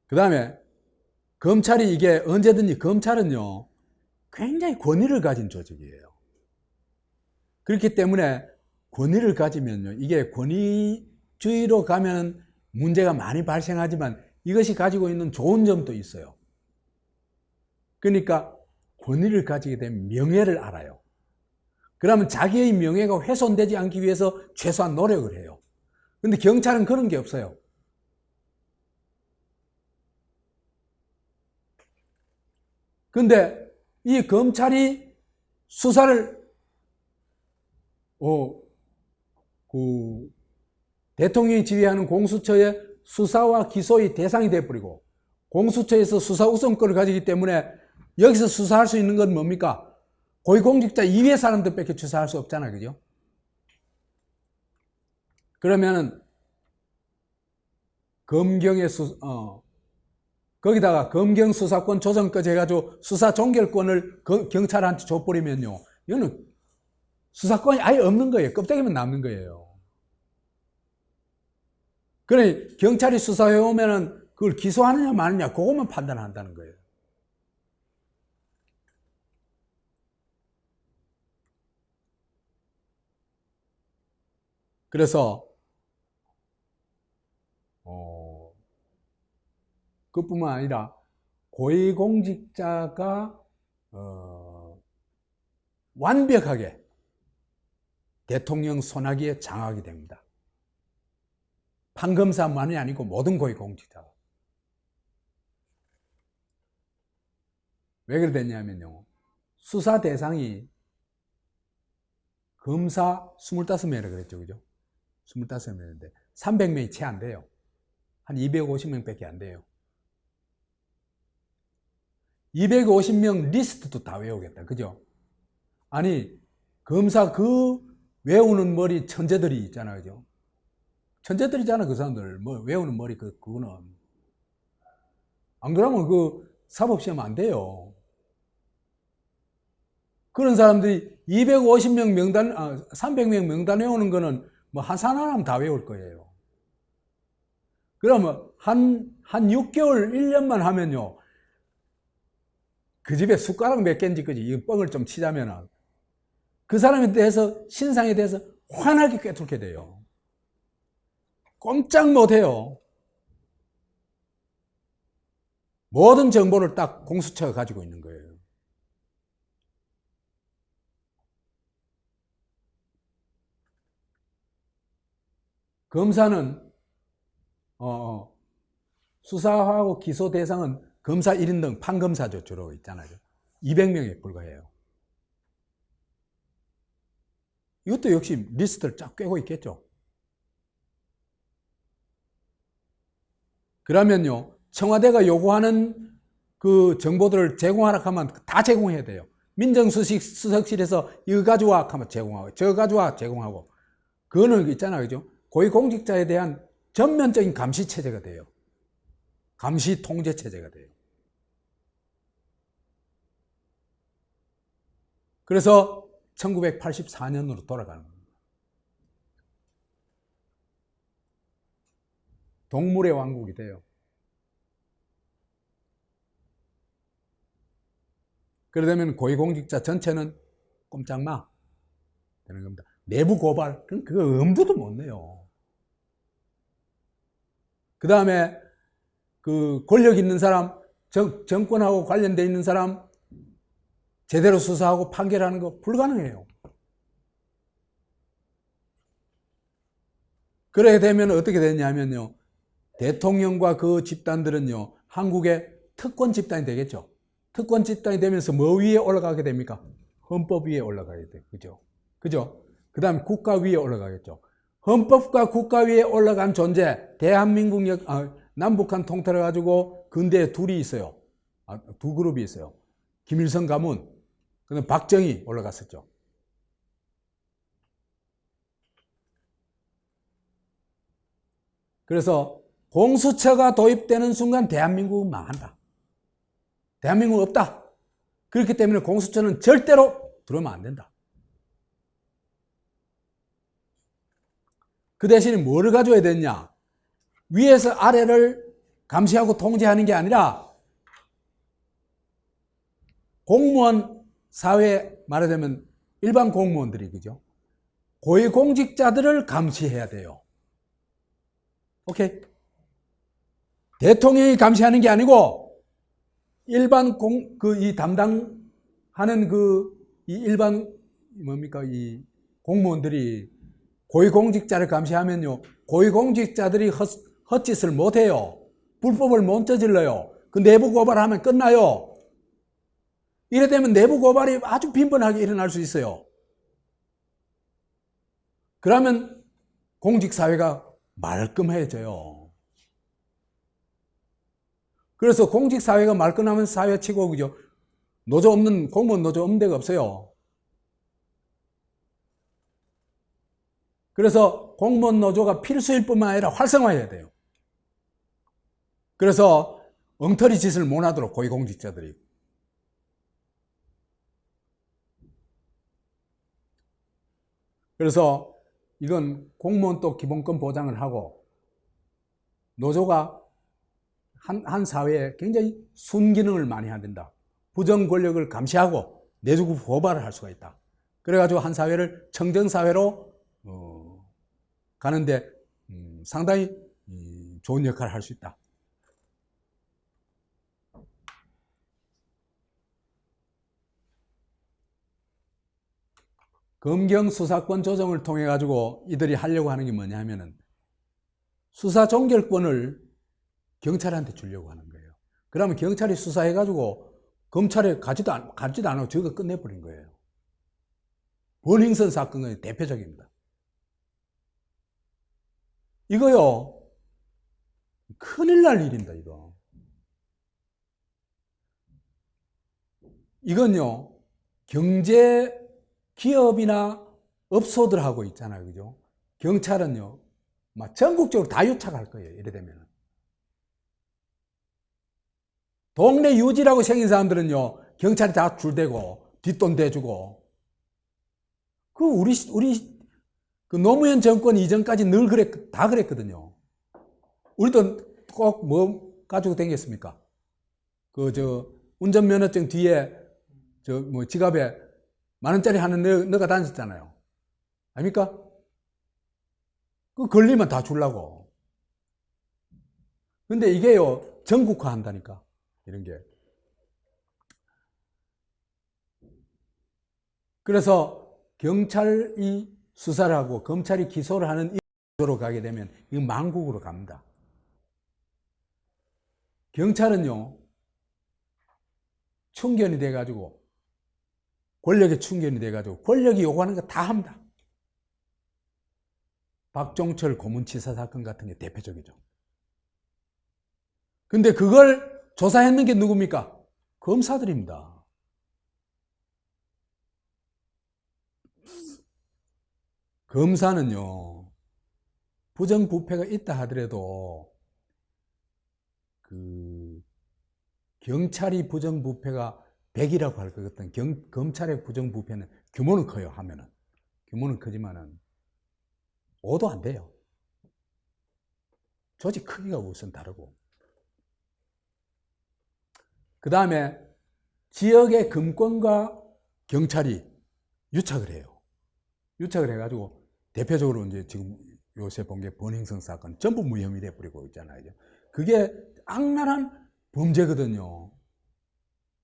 [SPEAKER 1] 그 다음에 검찰이 이게 언제든지 검찰은요 굉장히 권위를 가진 조직이에요. 그렇기 때문에 권위를 가지면요 이게 권위주의로 가면 문제가 많이 발생하지만 이것이 가지고 있는 좋은 점도 있어요. 그러니까 권위를 가지게 되면 명예를 알아요. 그러면 자기의 명예가 훼손되지 않기 위해서 최소한 노력을 해요. 근데 경찰은 그런 게 없어요. 근데 이 검찰이 수사를 대통령이 지휘하는 공수처의 수사와 기소의 대상이 되어버리고 공수처에서 수사 우선권을 가지기 때문에 여기서 수사할 수 있는 건 뭡니까? 고위공직자 이외의 사람들밖에 수사할 수 없잖아요. 그죠? 그러면은 검경의 거기다가 검경 수사권 조정까지 해가지고 수사 종결권을 경찰한테 줘버리면요. 이거는 수사권이 아예 없는 거예요. 껍데기만 남는 거예요. 그래, 경찰이 수사해오면은 그걸 기소하느냐 마느냐 그것만 판단한다는 거예요. 그래서 그뿐만 아니라 고위공직자가 완벽하게 대통령 손아귀에 장악이 됩니다. 판검사만이 아니고 모든 고위공직자가. 왜 그래 됐냐면요. 수사 대상이 검사 25명이라 그랬죠. 그죠? 25명인데 300명이 채 안 돼요. 한 250명밖에 안 돼요. 250명 리스트도 다 외우겠다. 그죠? 아니, 검사 그 외우는 머리 천재들이 있잖아요. 그죠? 천재들이잖아, 그 사람들. 뭐, 외우는 머리, 그거는. 안 그러면 그 사법시험 안 돼요. 그런 사람들이 250명 명단, 300명 명단 외우는 거는 뭐 한 사람 다 외울 거예요. 그러면 한 6개월, 1년만 하면요. 그 집에 숟가락 몇 개인지 이 뻥을 좀 치자면은 그 사람에 대해서, 신상에 대해서 환하게 꿰뚫게 돼요. 꼼짝 못 해요. 모든 정보를 딱 공수처가 가지고 있는 거예요. 검사는 수사하고 기소 대상은 검사 1인등 판검사죠. 주로 있잖아요. 200명에 불과해요. 이것도 역시 리스트를 쫙 꿰고 있겠죠. 그러면요, 청와대가 요구하는 그 정보들을 제공하라 하면 다 제공해야 돼요. 민정수석실에서 이거 가져와 하면 제공하고, 저거 가져와 제공하고. 그거는 있잖아요. 그죠? 고위공직자에 대한 전면적인 감시체제가 돼요. 감시 통제체제가 돼요. 그래서 1984년으로 돌아가는 겁니다. 동물의 왕국이 돼요. 그러려면 고위공직자 전체는 꼼짝마 되는 겁니다. 내부 고발, 그거 엄두도 못 내요. 그 다음에 그 권력 있는 사람, 정권하고 관련되어 있는 사람 제대로 수사하고 판결하는 거 불가능해요. 그렇게 되면 어떻게 되냐면요, 대통령과 그 집단들은요, 한국의 특권 집단이 되겠죠. 특권 집단이 되면서 뭐 위에 올라가게 됩니까? 헌법 위에 올라가게 돼요. 그죠? 그죠? 그 다음에 국가 위에 올라가겠죠. 헌법과 국가 위에 올라간 존재, 대한민국 남북한 통틀어 가지고 근대에 둘이 있어요. 두 그룹이 있어요. 김일성 가문, 그다음 박정희 올라갔었죠. 그래서 공수처가 도입되는 순간 대한민국은 망한다. 대한민국은 없다. 그렇기 때문에 공수처는 절대로 들어오면 안 된다. 그 대신에 뭐를 가져야 되냐? 위에서 아래를 감시하고 통제하는 게 아니라 공무원 사회, 말하자면 일반 공무원들이, 그죠? 고위공직자들을 감시해야 돼요. 오케이? 대통령이 감시하는 게 아니고 일반 이 담당하는 이 일반 이 공무원들이 고위공직자를 감시하면요, 고위공직자들이 헛짓을 못해요. 불법을 못 저질러요. 그 내부 고발하면 끝나요. 이래 되면 내부 고발이 아주 빈번하게 일어날 수 있어요. 그러면 공직사회가 말끔해져요. 그래서 공직사회가 말끔하면 사회치고, 그죠? 노조 없는, 공무원 노조 없는 데가 없어요. 그래서 공무원 노조가 필수일 뿐만 아니라 활성화해야 돼요. 그래서 엉터리 짓을 못 하도록 고위공직자들이. 그래서 이건 공무원도 기본권 보장을 하고 노조가 한 사회에 굉장히 순기능을 많이 해야 된다. 부정 권력을 감시하고 내주고 고발을 할 수가 있다. 그래가지고 한 사회를 청정사회로 가는데 상당히 좋은 역할을 할 수 있다. 검경 수사권 조정을 통해 가지고 이들이 하려고 하는 게 뭐냐 하면은 수사 종결권을 경찰한테 주려고 하는 거예요. 그러면 경찰이 수사해 가지고 검찰에 가지도 않고 저거 끝내버린 거예요. 버닝썬 사건의 대표적입니다. 이거요, 큰일 날 일입니다, 이거. 이건요, 경제 기업이나 업소들하고 있잖아요. 그죠? 경찰은요, 막 전국적으로 다 유착할 거예요. 이래 되면. 동네 유지라고 생긴 사람들은요, 경찰이 다 줄대고, 뒷돈 대주고. 우리 그 노무현 정권 이전까지 늘 다 그랬거든요. 우리도 꼭 뭐 가지고 다녔습니까? 운전면허증 뒤에, 지갑에 만원짜리 하나 넣어가 다녔잖아요. 아닙니까? 걸리면 다 주려고. 근데 이게요, 전국화 한다니까. 이런 게. 그래서 경찰이 수사를 하고 검찰이 기소를 하는 이 구조로 가게 되면 이건 망국으로 갑니다. 경찰은요, 충견이 돼가지고, 권력의 충견이 돼가지고, 권력이 요구하는 거 다 합니다. 박종철 고문치사 사건 같은 게 대표적이죠. 근데 그걸 조사했는 게 누굽니까? 검사들입니다. 검사는요, 부정부패가 있다 하더라도, 경찰이 부정부패가 100이라고 할 것 같은 검찰의 부정부패는 규모는 커요, 하면은. 규모는 크지만은 5도 안 돼요. 조직 크기가 우선 다르고. 그 다음에 지역의 금권과 경찰이 유착을 해요. 유착을 해가지고 대표적으로 이제 지금 요새 본 게 번행성 사건 전부 무혐의 돼버리고 있잖아요. 그게 악랄한 범죄거든요.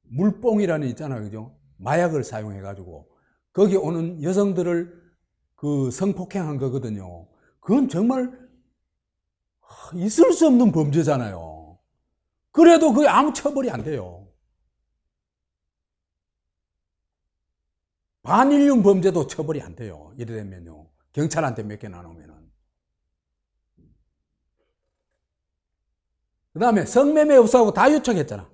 [SPEAKER 1] 물뽕이라는 있잖아요, 그죠? 마약을 사용해가지고 거기 오는 여성들을 그 성폭행한 거거든요. 그건 정말 있을 수 없는 범죄잖아요. 그래도 그게 아무 처벌이 안 돼요. 반인륜 범죄도 처벌이 안 돼요. 이래 되면요. 경찰한테 몇 개 나누면은. 그 다음에 성매매 없어하고 다 유착했잖아.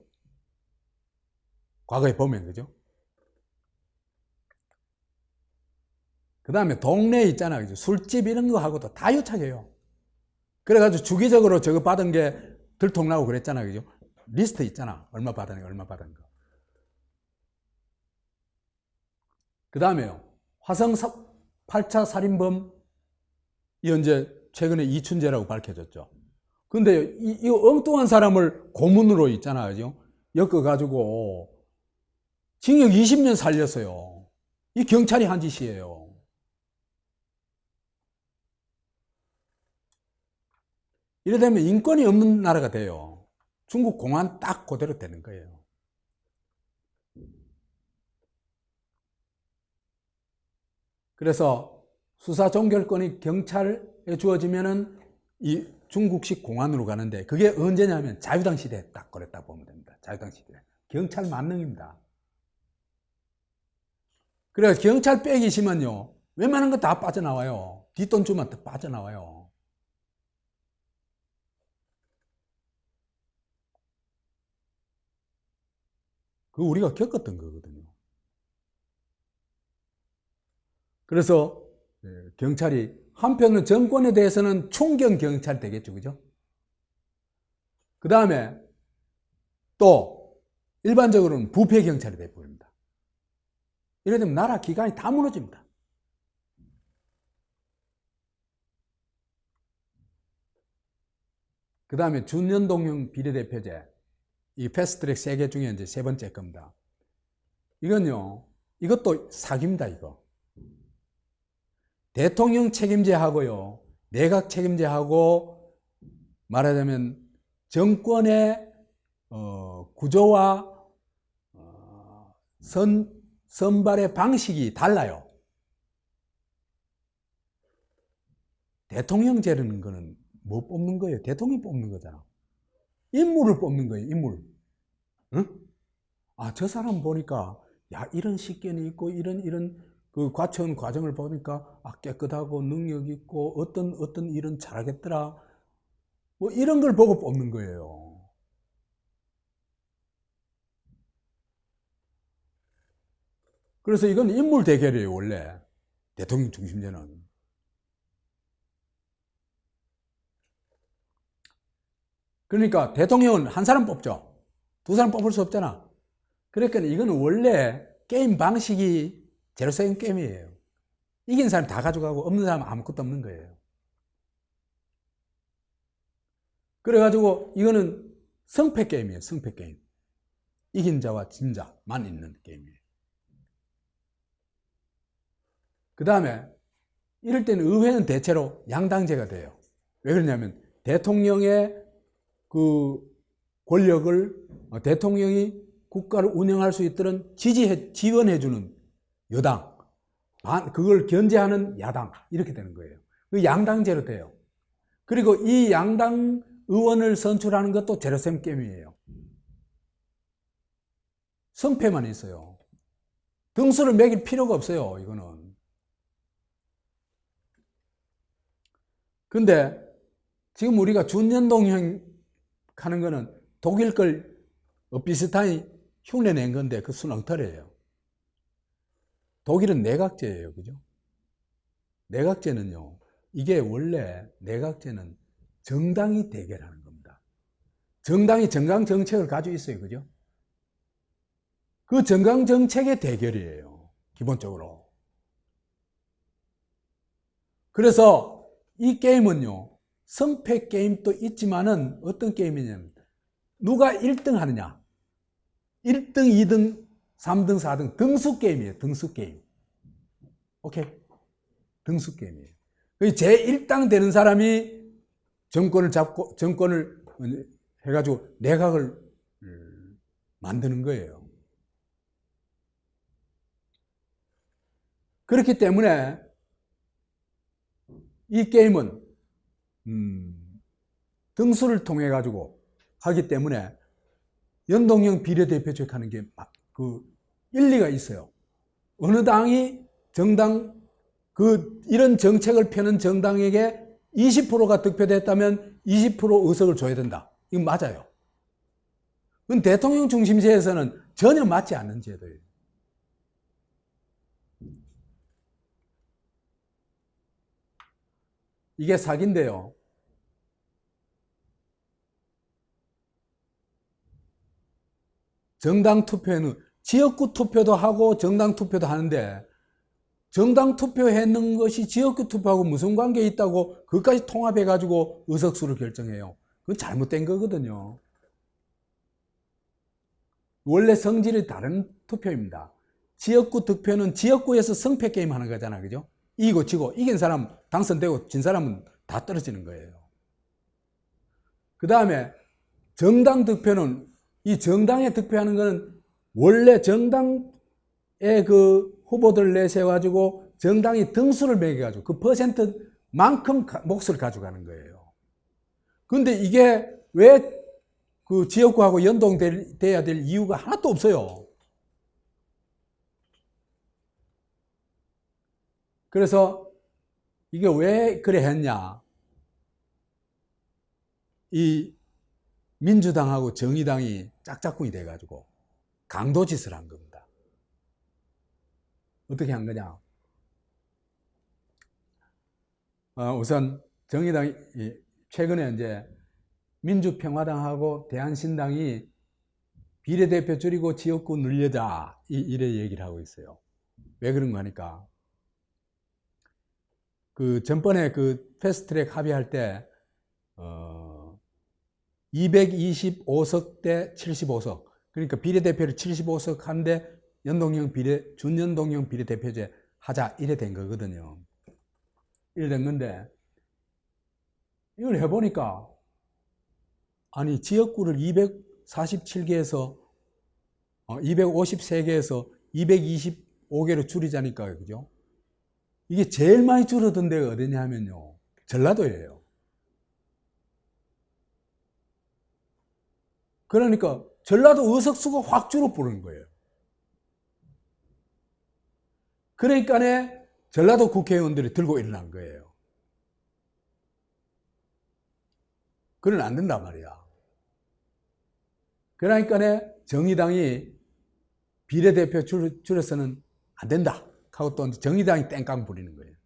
[SPEAKER 1] 과거에 보면, 그죠? 그 다음에 동네에 있잖아, 그죠? 술집 이런 거 하고도 다 유착해요. 그래가지고 주기적으로 저거 받은 게 들통나고 그랬잖아, 그죠? 리스트 있잖아. 얼마 받은 거, 얼마 받은 거. 그 다음에요. 화성 8차 살인범, 이제 최근에 이춘재라고 밝혀졌죠. 근데 이 엉뚱한 사람을 고문으로 있잖아, 그죠? 엮어가지고 징역 20년 살렸어요. 이 경찰이 한 짓이에요. 이래 되면 인권이 없는 나라가 돼요. 중국 공안 딱 그대로 되는 거예요. 그래서 수사 종결권이 경찰에 주어지면은 이 중국식 공안으로 가는데 그게 언제냐면 자유당 시대에 딱 그랬다고 보면 됩니다. 자유당 시대. 경찰 만능입니다. 그래서 경찰 빼기시면요. 웬만한 거 다 빠져나와요. 뒷돈 주면 다 빠져나와요. 그거 우리가 겪었던 거거든요. 그래서 경찰이 한편은 정권에 대해서는 충경 경찰 되겠죠, 그죠? 그 다음에 또 일반적으로는 부패 경찰이 되어버립니다. 이래 되면 나라 기관이 다 무너집니다. 그 다음에 준연동형 비례대표제, 이 패스트트랙 3개 중에 이제 3번째 겁니다. 이건요, 이것도 사기입니다, 이거. 대통령 책임제하고요, 내각 책임제하고 말하자면 정권의 구조와 선발의 방식이 달라요. 대통령제라는 거는 뭐 뽑는 거예요? 대통령 뽑는 거잖아. 인물을 뽑는 거예요, 인물. 응? 아, 저 사람 보니까, 야, 이런 식견이 있고, 이런 그 과천 과정을 보니까, 아, 깨끗하고 능력 있고, 어떤 일은 잘하겠더라. 뭐, 이런 걸 보고 뽑는 거예요. 그래서 이건 인물 대결이에요, 원래. 대통령 중심제는. 그러니까 대통령은 한 사람 뽑죠. 두 사람 뽑을 수 없잖아. 그러니까 이거는 원래 게임 방식이 제로섬 게임이에요. 이긴 사람 다 가져가고 없는 사람 아무것도 없는 거예요. 그래가지고 이거는 승패 게임이에요. 승패 게임. 이긴 자와 진 자만 있는 게임이에요. 그 다음에 이럴 때는 의회는 대체로 양당제가 돼요. 왜 그러냐면 대통령의 그 권력을 대통령이 국가를 운영할 수 있도록 지원해주는 여당, 그걸 견제하는 야당, 이렇게 되는 거예요. 그 양당제로 돼요. 그리고 이 양당 의원을 선출하는 것도 제로섬 게임이에요. 성패만 있어요. 등수를 매길 필요가 없어요, 이거는. 근데 지금 우리가 준연동형 하는 거는 독일 걸 비슷하게 흉내낸 건데 그 순엉터리예요. 독일은 내각제예요, 그죠? 내각제는요, 이게 원래 내각제는 정당이 대결하는 겁니다. 정당이 정강 정책을 가지고 있어요, 그죠? 그 정강 정책의 대결이에요, 기본적으로. 그래서 이 게임은요, 성패 게임도 있지만은 어떤 게임이냐면 누가 1등 하느냐, 1등, 2등, 3등, 4등 등수 게임이에요. 등수 게임. 오케이? 등수 게임이에요. 제1당 되는 사람이 정권을 잡고 정권을 해가지고 내각을 만드는 거예요. 그렇기 때문에 이 게임은 등수를 통해 가지고 하기 때문에 연동형 비례대표제 하는 게 그 일리가 있어요. 어느 당이 정당 이런 정책을 펴는 정당에게 20%가 득표됐다면 20% 의석을 줘야 된다. 이건 맞아요. 그건 대통령 중심제에서는 전혀 맞지 않는 제도예요. 이게 사기인데요. 정당 투표에는 지역구 투표도 하고 정당 투표도 하는데 정당 투표했는 것이 지역구 투표하고 무슨 관계 있다고 그것까지 통합해가지고 의석수를 결정해요. 그건 잘못된 거거든요. 원래 성질이 다른 투표입니다. 지역구 투표는 지역구에서 성패 게임 하는 거잖아, 그죠? 이기고 지고 이긴 사람 당선되고 진 사람은 다 떨어지는 거예요. 그 다음에 정당 득표는 이 정당에 득표하는 것은 원래 정당의 그 후보들 내세워가지고 정당이 등수를 매겨가지고 그 퍼센트만큼 몫을 가져가는 거예요. 근데 이게 왜 그 지역구하고 연동돼야 될 이유가 하나도 없어요. 그래서 이게 왜 그래 했냐. 이 민주당하고 정의당이 짝짝꿍이 돼가지고 강도짓을 한 겁니다. 어떻게 한 거냐. 우선 정의당이 최근에 이제 민주평화당하고 대한신당이 비례대표 줄이고 지역구 늘려자 이래 얘기를 하고 있어요. 왜 그런가 하니까 그 전번에 그 패스트트랙 합의할 때 225석 대 75석 그러니까 비례대표를 75석 한데 준연동형 비례대표제 하자 이래 된 거거든요. 이래 된 건데 이걸 해보니까 아니 지역구를 247개에서 253개에서 225개로 줄이자니까 그죠? 이게 제일 많이 줄어든 데가 어디냐 하면요 전라도예요. 그러니까 전라도 의석수가 확 줄어버린 거예요. 그러니까 전라도 국회의원들이 들고 일어난 거예요. 그건 안 된단 말이야. 그러니까 정의당이 비례대표 줄여서는 안 된다 하고 또 정의당이 땡깡 부리는 거예요.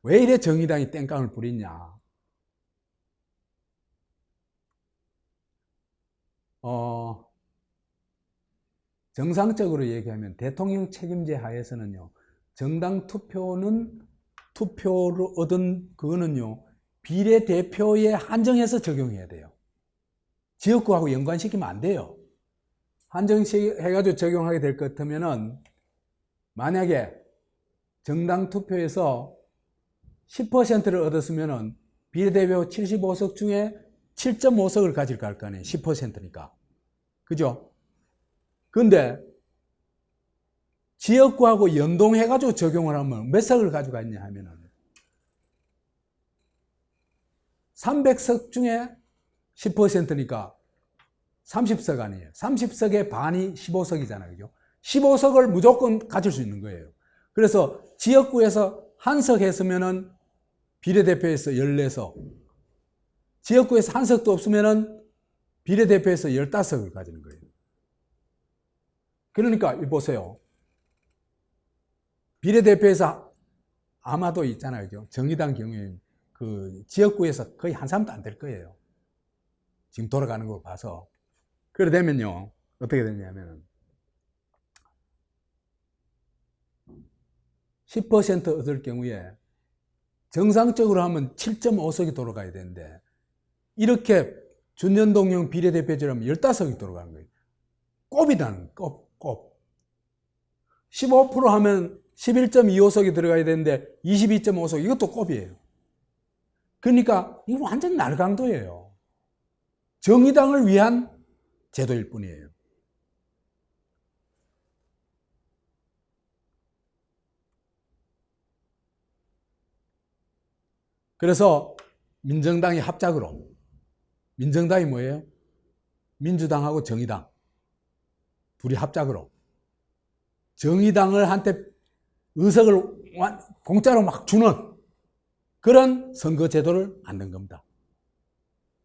[SPEAKER 1] 왜 이래 정의당이 땡깡을 부리냐. 정상적으로 얘기하면 대통령 책임제 하에서는요, 정당 투표를 얻은 그거는요, 비례대표에 한정해서 적용해야 돼요. 지역구하고 연관시키면 안 돼요. 한정해가지고 적용하게 될 것 같으면은, 만약에 정당 투표에서 10%를 얻었으면은 비례대표 75석 중에 7.5석을 가질 거 아니에요. 10%니까. 그죠? 근데 지역구하고 연동해가지고 적용을 하면 몇 석을 가지고 있냐 하면은 300석 중에 10%니까 30석 아니에요. 30석의 반이 15석이잖아요. 그죠? 15석을 무조건 가질 수 있는 거예요. 그래서 지역구에서 한 석 했으면은 비례대표에서 14석. 지역구에서 한 석도 없으면은 비례대표에서 15석을 가지는 거예요. 그러니까 보세요. 비례대표에서 아마도 있잖아요. 그죠? 정의당 경우에 그 지역구에서 거의 한 사람도 안 될 거예요. 지금 돌아가는 거 봐서. 그래 되면요. 어떻게 되냐면 10% 얻을 경우에 정상적으로 하면 7.5석이 돌아가야 되는데 이렇게 준연동형 비례대표제라면 15석이 돌아가는 거예요. 꼽이다는 꼽. 15% 하면 11.25석이 들어가야 되는데 22.5석 이것도 꼽이에요. 그러니까 이거 완전 날강도예요. 정의당을 위한 제도일 뿐이에요. 그래서 민정당이 합작으로 민정당이 뭐예요? 민주당하고 정의당 둘이 합작으로 정의당을 한테 의석을 공짜로 막 주는 그런 선거제도를 만든 겁니다.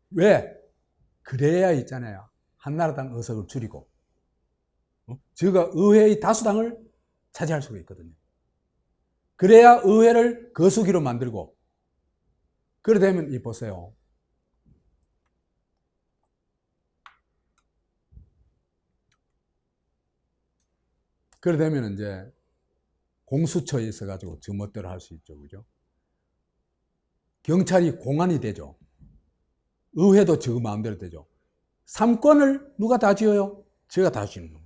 [SPEAKER 1] 왜? 그래야 있잖아요. 한나라당 의석을 줄이고 제가 의회의 다수당을 차지할 수가 있거든요. 그래야 의회를 거수기로 만들고 그래 되면 이 보세요. 그래 되면 이제 공수처에 있어가지고 저 멋대로 할 수 있죠. 그죠? 경찰이 공안이 되죠. 의회도 저 마음대로 되죠. 삼권을 누가 다 쥐어요? 제가 다 쥐는 겁니다.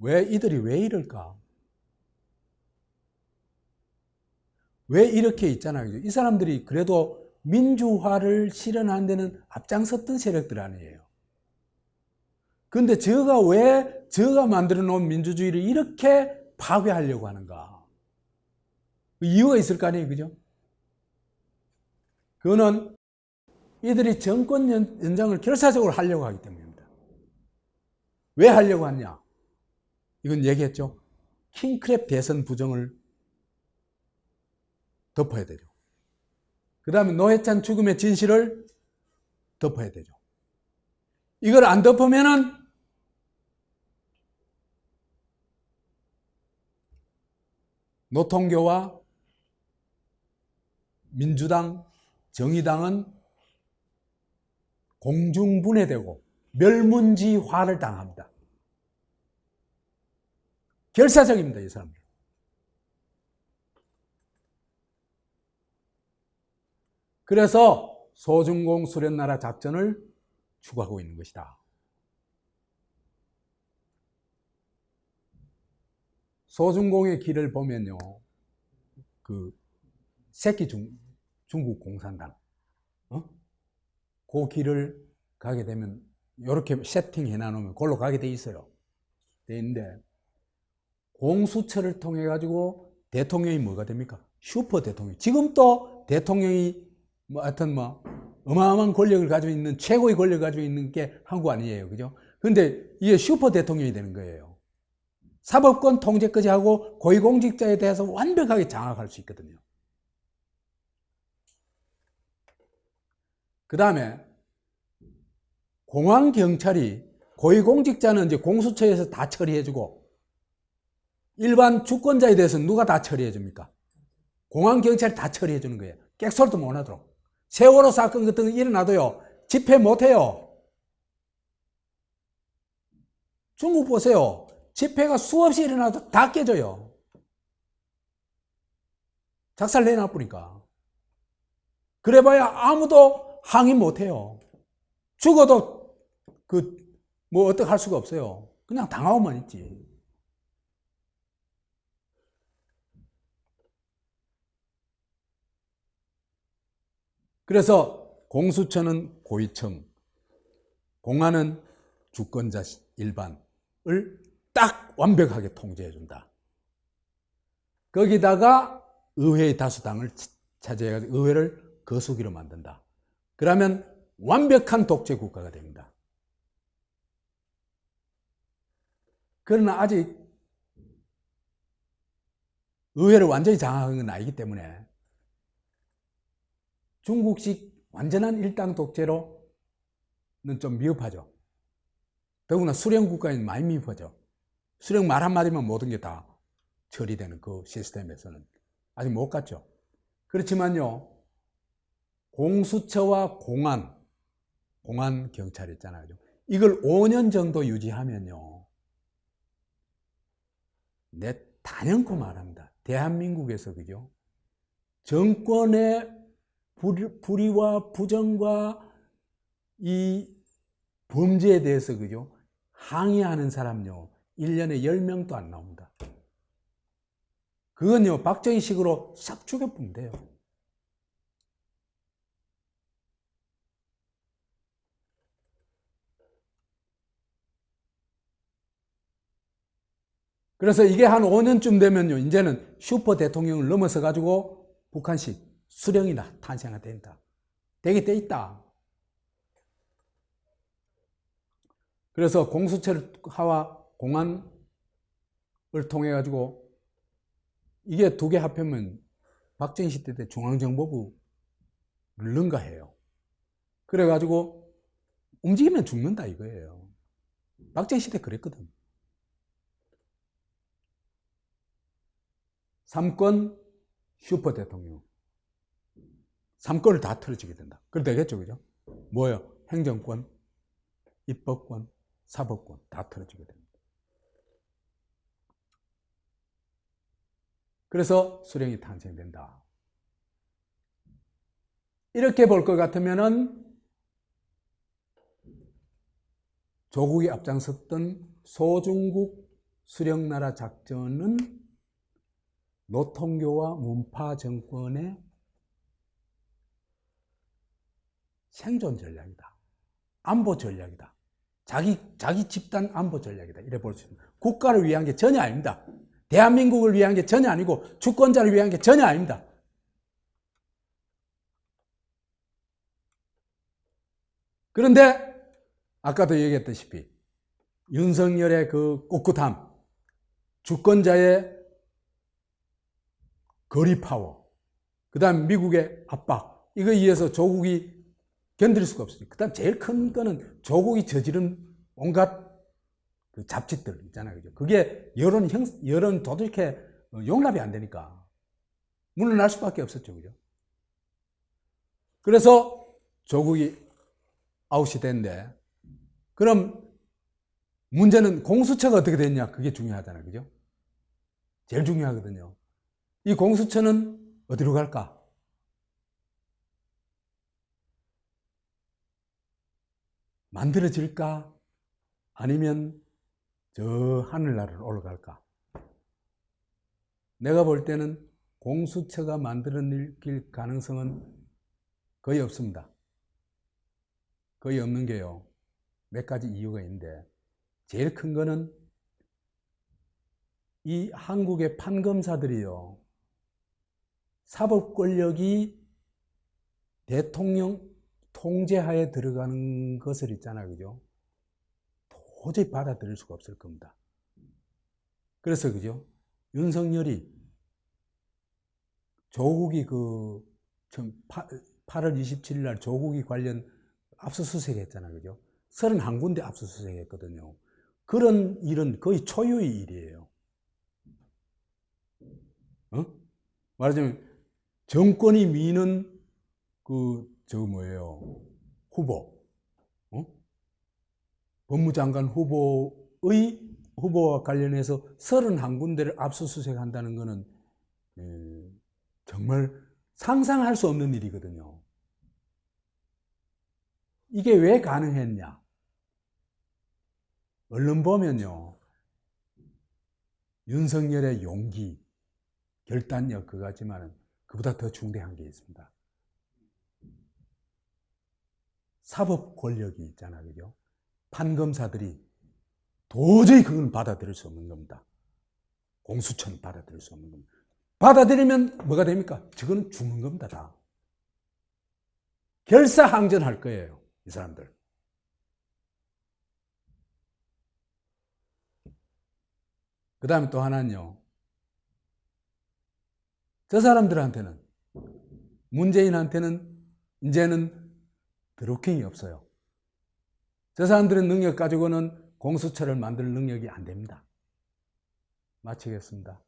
[SPEAKER 1] 이들이 왜 이럴까? 왜 이렇게 있잖아요. 이 사람들이 그래도 민주화를 실현하는 데는 앞장섰던 세력들 아니에요. 근데 저가 만들어 놓은 민주주의를 이렇게 파괴하려고 하는가? 이유가 있을 거 아니에요. 그죠? 그거는 이들이 정권 연장을 결사적으로 하려고 하기 때문입니다. 왜 하려고 하냐? 이건 얘기했죠. 킹크랩 대선 부정을 덮어야 되죠. 그 다음에 노회찬 죽음의 진실을 덮어야 되죠. 이걸 안 덮으면은 노통교와 민주당, 정의당은 공중분해되고 멸문지화를 당합니다. 결사적입니다, 이 사람들. 그래서 소중공 수련나라 작전을 추구하고 있는 것이다. 소중공의 길을 보면요, 그 새끼 중국 공산당, 그 길을 가게 되면 이렇게 세팅해 놔놓으면 그걸로 가게 돼 있어요. 돼 있는데 공수처를 통해 가지고 대통령이 뭐가 됩니까? 슈퍼 대통령. 지금 또 대통령이 하여튼 어마어마한 권력을 가지고 있는 최고의 권력을 가지고 있는 게 한국 아니에요, 그죠? 근데 이게 슈퍼 대통령이 되는 거예요. 사법권 통제까지 하고 고위공직자에 대해서 완벽하게 장악할 수 있거든요. 그 다음에 공안경찰이 고위공직자는 이제 공수처에서 다 처리해주고 일반 주권자에 대해서는 누가 다 처리해줍니까? 공안경찰이 다 처리해주는 거예요. 객설도 못하도록. 세월호 사건 같은 거 일어나도요, 집회 못해요. 중국 보세요. 집회가 수없이 일어나도 다 깨져요. 작살 내놔보니까. 그래봐야 아무도 항의 못해요. 죽어도 어떻게 할 수가 없어요. 그냥 당하고만 있지. 그래서 공수처는 고위층, 공안은 주권자 일반을 딱 완벽하게 통제해준다. 거기다가 의회의 다수당을 차지해가지고 의회를 거수기로 만든다. 그러면 완벽한 독재 국가가 됩니다. 그러나 아직 의회를 완전히 장악한 건 아니기 때문에 중국식 완전한 일당 독재로는 좀 미흡하죠. 더구나 수령 국가에는 많이 미흡하죠. 수령 말 한마디면 모든 게 다 처리되는 그 시스템에서는 아직 못 갔죠. 그렇지만요, 공수처와 공안 경찰 있잖아요. 이걸 5년 정도 유지하면요, 내 단연코 말합니다. 대한민국에서, 그죠? 정권의 불의와 부정과 이 범죄에 대해서, 그죠? 항의하는 사람요, 1년에 10명도 안 나옵니다. 그건요, 박정희식으로 싹 죽여보면 돼요. 그래서 이게 한 5년쯤 되면요, 이제는 슈퍼 대통령을 넘어서 가지고 북한식 수령이 탄생된다. 되게 돼 있다. 그래서 공수처와 공안을 통해 가지고 이게 두 개 합하면 박정희 시대 때 중앙정보부를 능가해요. 그래 가지고 움직이면 죽는다 이거예요. 박정희 시대 그랬거든. 3권 슈퍼 대통령. 3권을 다 틀어지게 된다. 그래 되겠죠, 그죠? 뭐예요? 행정권, 입법권, 사법권 다 틀어지게 됩니다. 그래서 수령이 탄생된다. 이렇게 볼 것 같으면은 조국이 앞장섰던 소중국 수령나라 작전은 노통교와 문파 정권의 생존 전략이다. 안보 전략이다. 자기 집단 안보 전략이다. 이래 볼 수 있습니다. 국가를 위한 게 전혀 아닙니다. 대한민국을 위한 게 전혀 아니고 주권자를 위한 게 전혀 아닙니다. 그런데 아까도 얘기했다시피 윤석열의 그 꿋꿋함, 주권자의 거리 파워, 그 다음 미국의 압박, 이거에 의해서 조국이 견딜 수가 없어요. 그 다음 제일 큰 거는 조국이 저지른 온갖 그 잡짓들 있잖아요. 그죠? 그게 여론 도저히 용납이 안 되니까 물러날 수밖에 없었죠. 그죠? 그래서 조국이 아웃이 됐는데, 그럼 문제는 공수처가 어떻게 됐냐? 그게 중요하잖아요. 그죠? 제일 중요하거든요. 이 공수처는 어디로 갈까? 만들어질까? 아니면 저 하늘나라로 올라갈까? 내가 볼 때는 공수처가 만들어질 가능성은 거의 없습니다. 거의 없는 게요, 몇 가지 이유가 있는데, 제일 큰 거는 이 한국의 판검사들이요, 사법 권력이 대통령 통제하에 들어가는 것을 있잖아요. 그죠? 도저히 받아들일 수가 없을 겁니다. 그래서, 그죠? 윤석열이 조국이 8월 27일 날 조국이 관련 압수수색 했잖아요. 그죠? 31군데 압수수색 했거든요. 그런 일은 거의 초유의 일이에요. 말하자면, 정권이 미는 후보, 법무장관 후보와 관련해서 31군데를 압수수색 한다는 것은 정말 상상할 수 없는 일이거든요. 이게 왜 가능했냐? 얼른 보면요, 윤석열의 용기, 결단력 그거 같지만 그보다 더 중대한 게 있습니다. 사법 권력이 있잖아, 그죠? 판검사들이 도저히 그건 받아들일 수 없는 겁니다. 공수처는 받아들일 수 없는 겁니다. 받아들이면 뭐가 됩니까? 저거는 죽는 겁니다, 다. 결사항전할 거예요, 이 사람들. 그 다음에 또 하나는요. 저 사람들한테는, 문재인한테는 이제는 드루킹이 없어요. 저 사람들의 능력 가지고는 공수처를 만들 능력이 안 됩니다. 마치겠습니다.